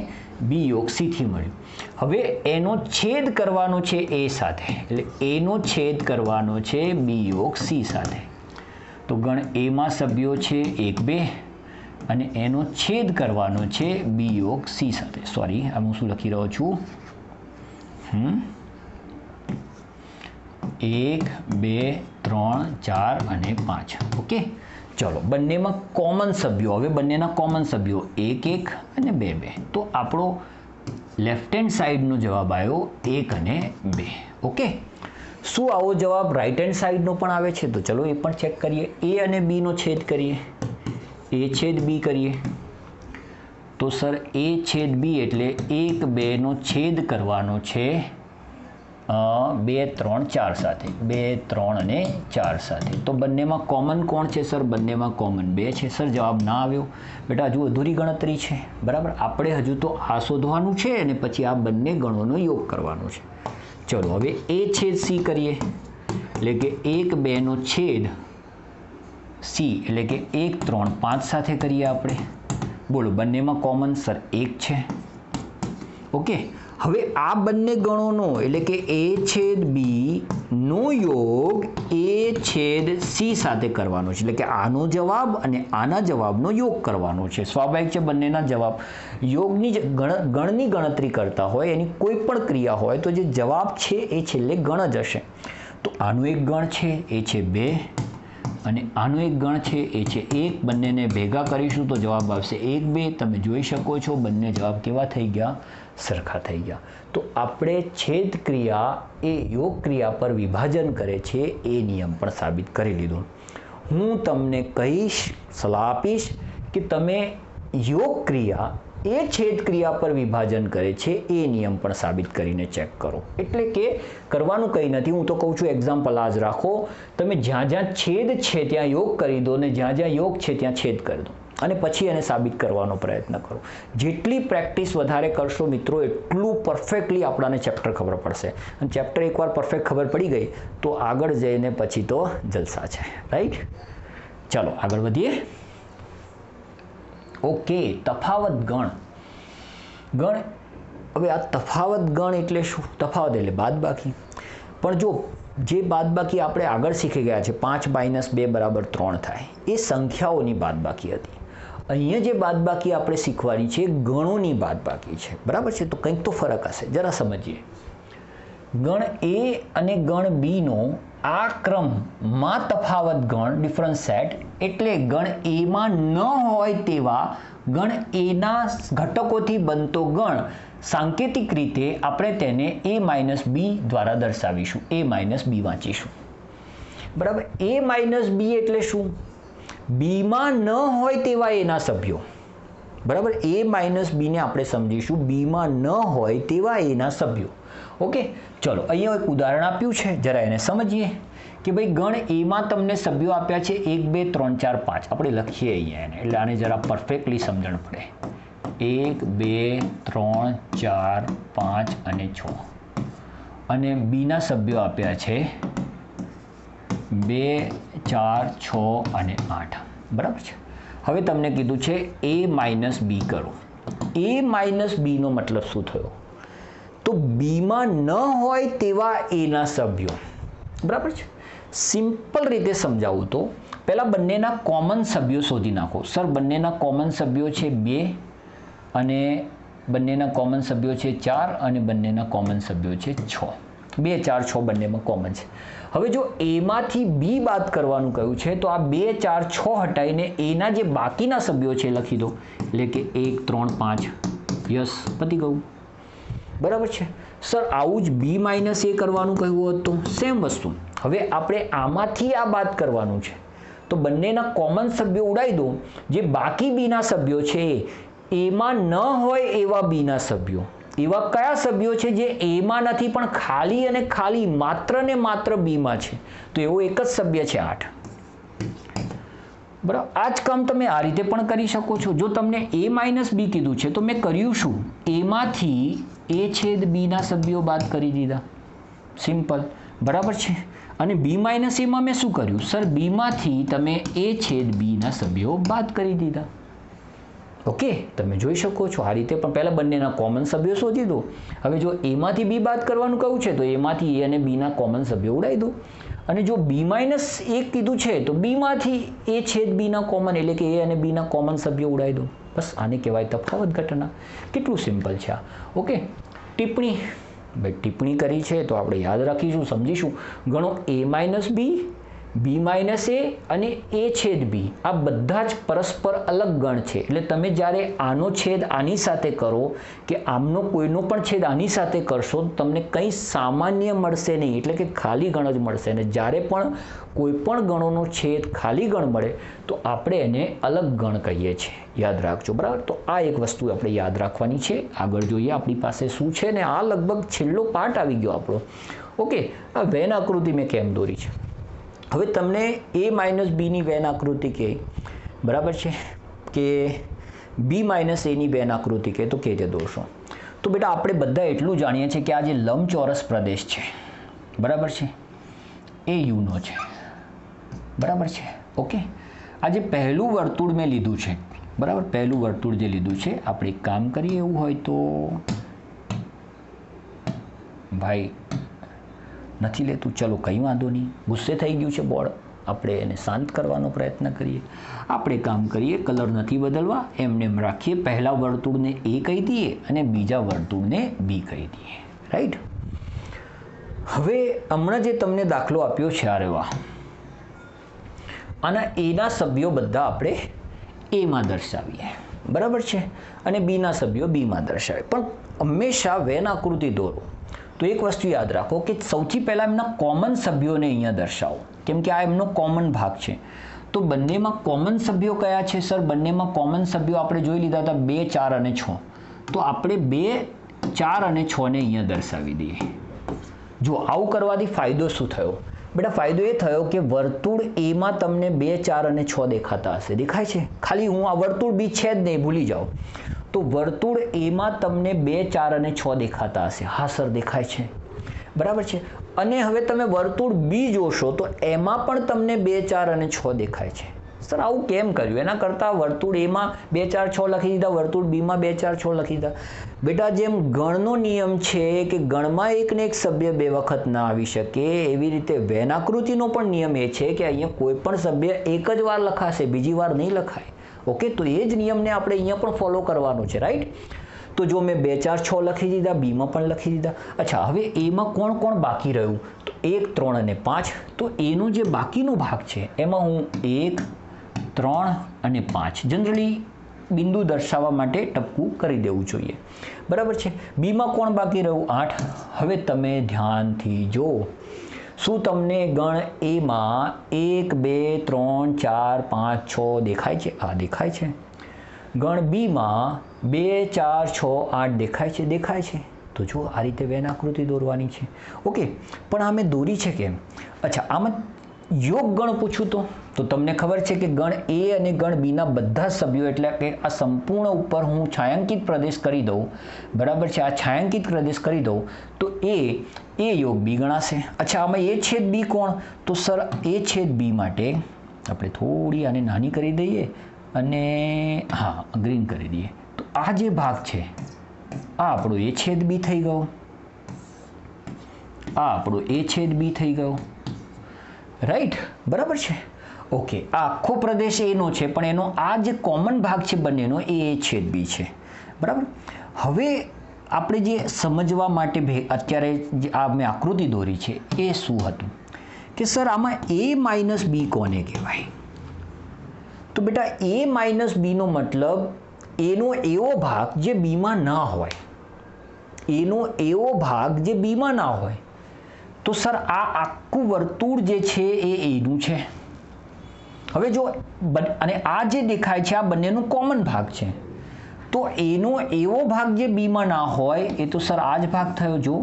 B યોગ C થી મળ્યું. હવે એનો છેદ કરવાનો છે A સાથે, એટલે એનો છેદ કરવાનો છે B યોગ C સાથે. તો ગણ A માં સભ્યો છે 1 2 અને એનો છેદ કરવાનો છે B યોગ C સાથે. સોરી, આ હું શું લખી રહ્યો છું? 1 2 3 4 અને 5. ઓકે, ચલો બંનેમાં કોમન સભ્યો, હવે બંનેના કોમન સભ્યો 1 1 અને 2 2. તો આપણો લેફ્ટ હેન્ડ સાઈડનો જવાબ આવ્યો 1 અને 2. ઓકે, શું આવો જવાબ રાઈટ હેન્ડ સાઈડનો પણ આવે છે? તો ચલો એ પણ ચેક કરીએ. A અને B નો છેદ કરીએ. A છેદ B કરીએ તો સર A છેદ B એટલે 1 2 નો છેદ કરવાનો છે 2 3 4 સાથે, 2 3 અને 4 સાથે. તો બંનેમાં કોમન કોણ છે સર? બંનેમાં કોમન 2 છે. સર જવાબ ના આવ્યો બેટા, હજુ અધૂરી ગણતરી છે. બરાબર, આપણે હજુ તો આ શોધવાનું છે અને પછી આ બંને ગણોનો યોગ કરવાનો છે. ચલો હવે A છેદ C કરીએ, એટલે કે 1 2 નો છેદ C એટલે કે 1 3 5 સાથે કરીએ આપણે. બોલો બંનેમાં કોમન સર 1 છે. ઓકે, હવે આ બંને ગણોનો એટલે કે A છેદ B નો યોગ A છેદ C સાથે કરવાનો છે. એટલે કે આનો જવાબ અને આના જવાબનો યોગ કરવાનો છે. સ્વાભાવિક છે, બંનેના જવાબ યોગની ગણની ગણતરી કરતા હોય, એની કોઈ પણ ક્રિયા હોય તો જે જવાબ છે એ છેલ્લે ગણ જ હશે. તો આનો એક ગણ છે એ છે 2 અને આનો એક ગણ છે એ છે 1. બંનેને ભેગા કરીશું તો જવાબ આવશે 1 2. તમે જોઈ શકો છો બંને જવાબ કેવા થઈ ગયા? સરખા થઈ ગયા. તો આપણે છેદ ક્રિયા એ યોગ ક્રિયા પર વિભાજન કરે છે એ નિયમ પણ સાબિત કરી લીધો. હું તમને કહીશ, સલાહ આપીશ કે તમે યોગ ક્રિયા એ છેદ ક્રિયા પર વિભાજન કરે છે એ નિયમ પણ સાબિત કરીને ચેક કરો. એટલે કે કરવાનું કંઈ નથી, હું તો કહું છું એક્ઝામ્પલ આ જ રાખો. તમે જ્યાં જ્યાં છેદ છે ત્યાં યોગ કરી દો અને જ્યાં જ્યાં યોગ છે ત્યાં છેદ કરી દો અને પછી એને સાબિત કરવાનો પ્રયત્ન કરો. જેટલી પ્રેક્ટિસ વધારે કરશો મિત્રો એટલું પરફેક્ટલી આપણાને ચેપ્ટર ખબર પડશે. અને ચેપ્ટર એકવાર પરફેક્ટ ખબર પડી ગઈ તો આગળ જઈને પછી તો જલસા છે. રાઈટ, ચાલો આગળ વધીએ. ઓકે, તફાવત ગણ. હવે આ તફાવત ગણ એટલે શું? તફાવત એટલે બાદબાકી. પણ જો જે બાદબાકી આપણે આગળ શીખી ગયા છે 5 - 2 = 3 થાય, એ સંખ્યાઓની બાદબાકી હતી. અહીંયા જે બાદબાકી આપણે શીખવાની છે ગણોની બાદબાકી છે. બરાબર છે? તો કંઈક તો ફરક હશે, જરા સમજીએ. ગણ A અને ગણ B નો આ ક્રમમાં તફાવત ગણ ડિફરન્સ સેટ એટલે ગણ A માં ન હોય તેવા ગણ A ના ઘટકોથી બનતો ગણ. સાંકેતિક રીતે આપણે તેને A - B દ્વારા દર્શાવીશું. A - B વાંચીશું. બરાબર, A - B એટલે શું? B માં ન હોય તેવા એના સભ્યો. બરાબર, A - B ને આપણે સમજીશું B માં ન હોય તેવા એના સભ્યો. ઓકે, ચલો અહીંયા એક ઉદાહરણ આપ્યું છે, જરા એને સમજીએ કે ભાઈ ગણ A માં તમને સભ્યો આપ્યા છે 1 2 3 4 5. આપણે લખીએ અહીંયા એને, એટલે આને જરા પરફેક્ટલી સમજણ પડે. 1 2 3 4 5 અને 6. અને બીના સભ્યો આપ્યા છે 2, 4, 6 અને 8. બરાબર છે. હવે તમને કીધું છે a માઇનસ બી કરો. a માઇનસ બીનો મતલબ શું થયો? તો બીમાં ન હોય તેવા એના સભ્યો. બરાબર છે. સિમ્પલ રીતે સમજાવું તો પહેલાં બંનેના કોમન સભ્યો શોધી નાખો. સર બંનેના કોમન સભ્યો છે 2 અને બંનેના કોમન સભ્યો છે 4 અને બંનેના કોમન સભ્યો છે 6. 2, 4, 6 બંનેમાં કોમન છે. હવે જો એમાંથી બી બાદ કરવાનું કહ્યું છે તો આ 2, 4, 6 હટાવીને એના જે બાકીના સભ્યો છે લખી દો. એટલે કે 1, 3, 5. યસ, પતી ગયું. બરાબર છે. સર આવું જ બી માઇનસ એ કરવાનું કહ્યું હતું. સેમ વસ્તુ. હવે આપણે આમાંથી આ બાદ કરવાનું છે તો બંનેના કોમન સભ્યો ઉડાવી દો. જે બાકી બીના સભ્યો છે એમાં ન હોય એવા બીના સભ્યો. એવા કયા સભ્યો છે જે એમાં નથી પણ ખાલી અને ખાલી માત્ર ને માત્ર બીમાં છે? તો એવો એક જ સભ્ય છે 8. બરાબર. આ જ કામ તમે આ રીતે પણ કરી શકો છો. જો તમને a માઇનસ બી કીધું છે તો મેં કર્યું શું? એમાંથી a છેદ બીના સભ્યો બાદ કરી દીધા. સિમ્પલ. બરાબર છે. અને બી માઇનસ એમાં મેં શું કર્યું? સર બીમાંથી તમે a છેદ બીના સભ્યો બાદ કરી દીધા. ઓકે, તમે જોઈ શકો છો આ રીતે. પણ પહેલાં બંનેના કોમન સભ્યો શોધી દો. હવે જો એમાંથી બી બાદ કરવાનું કહ્યું છે તો એમાંથી એ અને બીના કોમન સભ્યો ઉડાવી દો. અને જો બી માઇનસ એ કીધું છે તો બીમાંથી એ છેદ બીના કોમન એટલે કે એ અને બીના કોમન સભ્યો ઉડાવી દો. બસ આને કહેવાય તફાવત ઘટના. કેટલું સિમ્પલ છે આ. ઓકે. ટિપ્પણી. ભાઈ ટિપ્પણી કરી છે તો આપણે યાદ રાખીશું, સમજીશું. ગણો a minus B, B minus A અને એ છેદ બી આ બધા જ પરસ્પર અલગ ગણ છે. એટલે તમે જ્યારે આનો છેદ આની સાથે કરો કે આમનો કોઈનો પણ છેદ આની સાથે કરશો તો તમને કંઈ સામાન્ય મળશે નહીં. એટલે કે ખાલી ગણ જ મળશે. અને જ્યારે પણ કોઈ પણ ગણોનો છેદ ખાલી ગણ મળે તો આપણે એને અલગ ગણ કહીએ છીએ. યાદ રાખજો. બરાબર. તો આ એક વસ્તુ આપણે યાદ રાખવાની છે. આગળ જોઈએ આપણી પાસે શું છે ને આ લગભગ છેલ્લો પાર્ટ આવી ગયો આપણો. ઓકે. આ વેન આકૃતિ મેં કેમ દોરી છે? હવે તમને a માઇનસ બીની વેન આકૃતિ કહે, બરાબર છે, કે બી માઇનસ એની વેન આકૃતિ કહે તો કેજે દોરશો? તો બેટા આપણે બધા એટલું જાણીએ છીએ કે આ જે લંબચોરસ પ્રદેશ છે, બરાબર છે, એ યુનો છે. બરાબર છે. ઓકે. આ જે પહેલું વર્તુળ મેં લીધું છે, બરાબર, પહેલું વર્તુળ જે લીધું છે, આપણે એક કામ કરીએ એવું હોય તો ભાઈ નથી લેતું, ચલો કંઈ વાંધો નહીં, ગુસ્સે થઈ ગયું છે બોર્ડ, આપણે એને શાંત કરવાનો પ્રયત્ન કરીએ. આપણે કામ કરીએ, કલર નથી બદલવા, એમને એમ રાખીએ. પહેલા વર્તુળને એ કહી દઈએ અને બીજા વર્તુળને બી કહી દઈએ. રાઈટ. હવે હમણાં જે તમને દાખલો આપ્યો છે આ રેવા, આના એના સભ્યો બધા આપણે એમાં દર્શાવીએ. બરાબર છે. અને બીના સભ્યો બીમાં દર્શાવે. પણ હંમેશા વેન આકૃતિ દોરો તો એક વસ્તુ યાદ રાખો કે સૌથી પહેલાં એમના કોમન સભ્યોને અહીંયા દર્શાવો. કેમ કે આ એમનો કોમન ભાગ છે. તો બંનેમાં કોમન સભ્યો કયા છે? સર બંનેમાં કોમન સભ્યો આપણે જોઈ લીધા હતા 2, 4 અને 6. તો આપણે 2, 4 અને 6 ને અહીંયા દર્શાવી દઈએ. જો આવું કરવાથી ફાયદો શું થયો? બેટા ફાયદો એ થયો કે વર્તુળ એમાં તમને 2, 4 અને 6 દેખાતા હશે. દેખાય છે? ખાલી હું આ વર્તુળ બી છે જ નહીં, ભૂલી જાઓ. તો વર્તુળ એમાં તમને 2, 4 અને 6 દેખાતા હશે. હા સર દેખાય છે. બરાબર છે. અને હવે તમે વર્તુળ બી જોશો તો એમાં પણ તમને 2, 4 અને 6 દેખાય છે. સર આવું કેમ કર્યું? એના કરતાં વર્તુળ એમાં 2, 4, 6 લખી દીધા, વર્તુળ બીમાં 2, 4, 6 લખી દીધા. બેટા જેમ ગણનો નિયમ છે કે ગણમાં એકને એક સભ્ય બે વખત ના આવી શકે, એવી રીતે વેન આકૃતિનો પણ નિયમ એ છે કે અહીંયા કોઈ પણ સભ્ય એક જ વાર લખાશે, બીજી વાર નહીં લખાય. ઓકે. તો એ જ નિયમને આપણે અહીંયા પણ ફોલો કરવાનો છે. રાઈટ. તો જો મેં 2, 4, 6 લખી દીધા, બીમાં પણ લખી દીધા. અચ્છા, હવે એમાં કોણ કોણ બાકી રહ્યું? તો 1, 3 અને 5. તો એનો જે બાકીનો ભાગ છે એમાં હું 1, 3 અને 5 જનરલી બિંદુ દર્શાવવા માટે ટપકું કરી દેવું જોઈએ. બરાબર છે. બીમાં કોણ બાકી રહ્યું? 8. હવે તમે ધ્યાનથી જો, શું તમને ગણ એમાં 1, 2, 3, 4, 5, 6 દેખાય છે? હા દેખાય છે. ગણ બીમાં 2, 4, 6, 8 દેખાય છે? દેખાય છે. તો જો આ રીતે વેન આકૃતિ દોરવાની છે. ઓકે. પણ આ મેં દોરી છે કેમ? અચ્છા, આમાં યોગ ગણ પૂછું તો તમને ખબર છે કે ગણ એ અને ગણ બીના બધા સભ્યો એટલે કે આ સંપૂર્ણ ઉપર હું છાयांकित પ્રદેશ કરી દઉં, બરાબર છે, આ છાयांकित પ્રદેશ કરી દઉં તો એ યોગ બી ગણાશે. અચ્છા, આમાં એ છેદ બી કોણ? તો સર એ છેદ બી માટે આપણે થોડી આને નાની કરી દઈએ અને હા ગ્રીન કરી દઈએ. તો આ જે ભાગ છે આ આપણો એ છેદ બી થઈ ગયો, આ આપણો એ છેદ બી થઈ ગયો, રાઈટ, બરાબર છે. ઓકે, આ આખો પ્રદેશ એનો છે પણ એનો આ જે કોમન ભાગ છે બંનેનો એ છેદ બી છે, બરાબર. હવે આપણે જે સમજવા માટે અત્યારે જે આ મેં આકૃતિ દોરી છે એ શું હતું કે સર આમાં એ માઇનસ બી કોને કહેવાય? તો બેટા એ માઇનસ બીનો મતલબ એનો એવો ભાગ જે બીમાં ના હોય, એનો એવો ભાગ જે બીમાં ના હોય. તો સર આ આખું વર્તુળ જે છે એ એનું છે. હવે જો અને આ જે દેખાય છે આ બંનેનો કોમન ભાગ છે, તો એનો એવો ભાગ જે બીમાં ના હોય એ તો સર આ જ ભાગ થયો જો,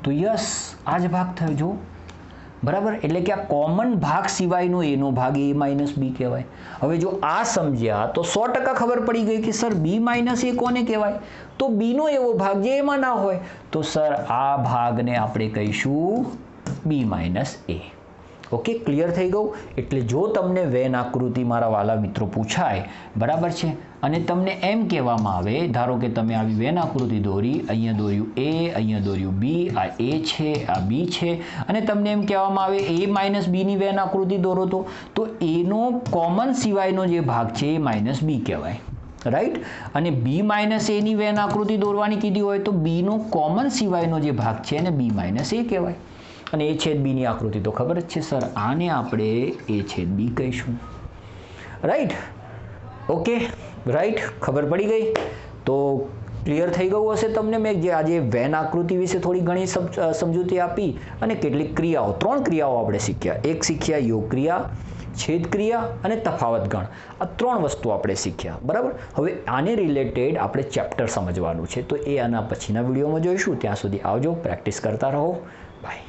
તો યસ આ જ ભાગ થયો જો, બરાબર. એટલે કે આ કોમન ભાગ સિવાયનો એનો ભાગ એ માઇનસ બી કહેવાય. હવે જો આ સમજ્યા તો 100% ખબર પડી ગઈ કે સર બી માઇનસ એ કોને કહેવાય? તો બીનો એવો ભાગ જે એમાં ના હોય તો સર આ ભાગને આપણે કહીશું બી માઇનસ એ. ઓકે, ક્લિયર થઈ ગયું? એટલે જો તમને વેન આકૃતિ મારા વાલા મિત્રો પૂછાય, બરાબર છે, અને તમને એમ કહેવામાં આવે, ધારો કે તમે આવી વેન આકૃતિ દોરી, અહીંયા દોર્યું એ, અહીંયા દોર્યું બી, આ એ છે, આ બી છે, અને તમને એમ કહેવામાં આવે એ માઇનસ બીની વેન આકૃતિ દોરો તો એનો કોમન સિવાયનો જે ભાગ છે એ માઇનસ બી કહેવાય, રાઈટ. અને બી માઇનસ એની વેન આકૃતિ દોરવાની કીધી હોય તો બીનો કોમન સિવાયનો જે ભાગ છે એને બી માઇનસ એ કહેવાય. અને એ છેદ બીની આકૃતિ તો ખબર જ છે સર, આને આપણે એ છેદ બી કહીશું, રાઈટ. ઓકે, રાઈટ, ખબર પડી ગઈ? તો ક્લિયર થઈ ગયું હશે તમને. મેં જે આજે વેન આકૃતિ વિશે થોડી ઘણી સમજૂતી આપી અને કેટલીક ક્રિયાઓ, 3 ક્રિયાઓ આપણે શીખ્યા. એક શીખ્યા યોગ ક્રિયા, છેદ ક્રિયા અને તફાવત ગણ. આ 3 વસ્તુ આપણે શીખ્યા, બરાબર. હવે આને રિલેટેડ આપણે ચેપ્ટર સમજવાનું છે તો એ આના પછીના વિડીયોમાં જોઈશું. ત્યાં સુધી આવજો, પ્રેક્ટિસ કરતા રહો, બાય.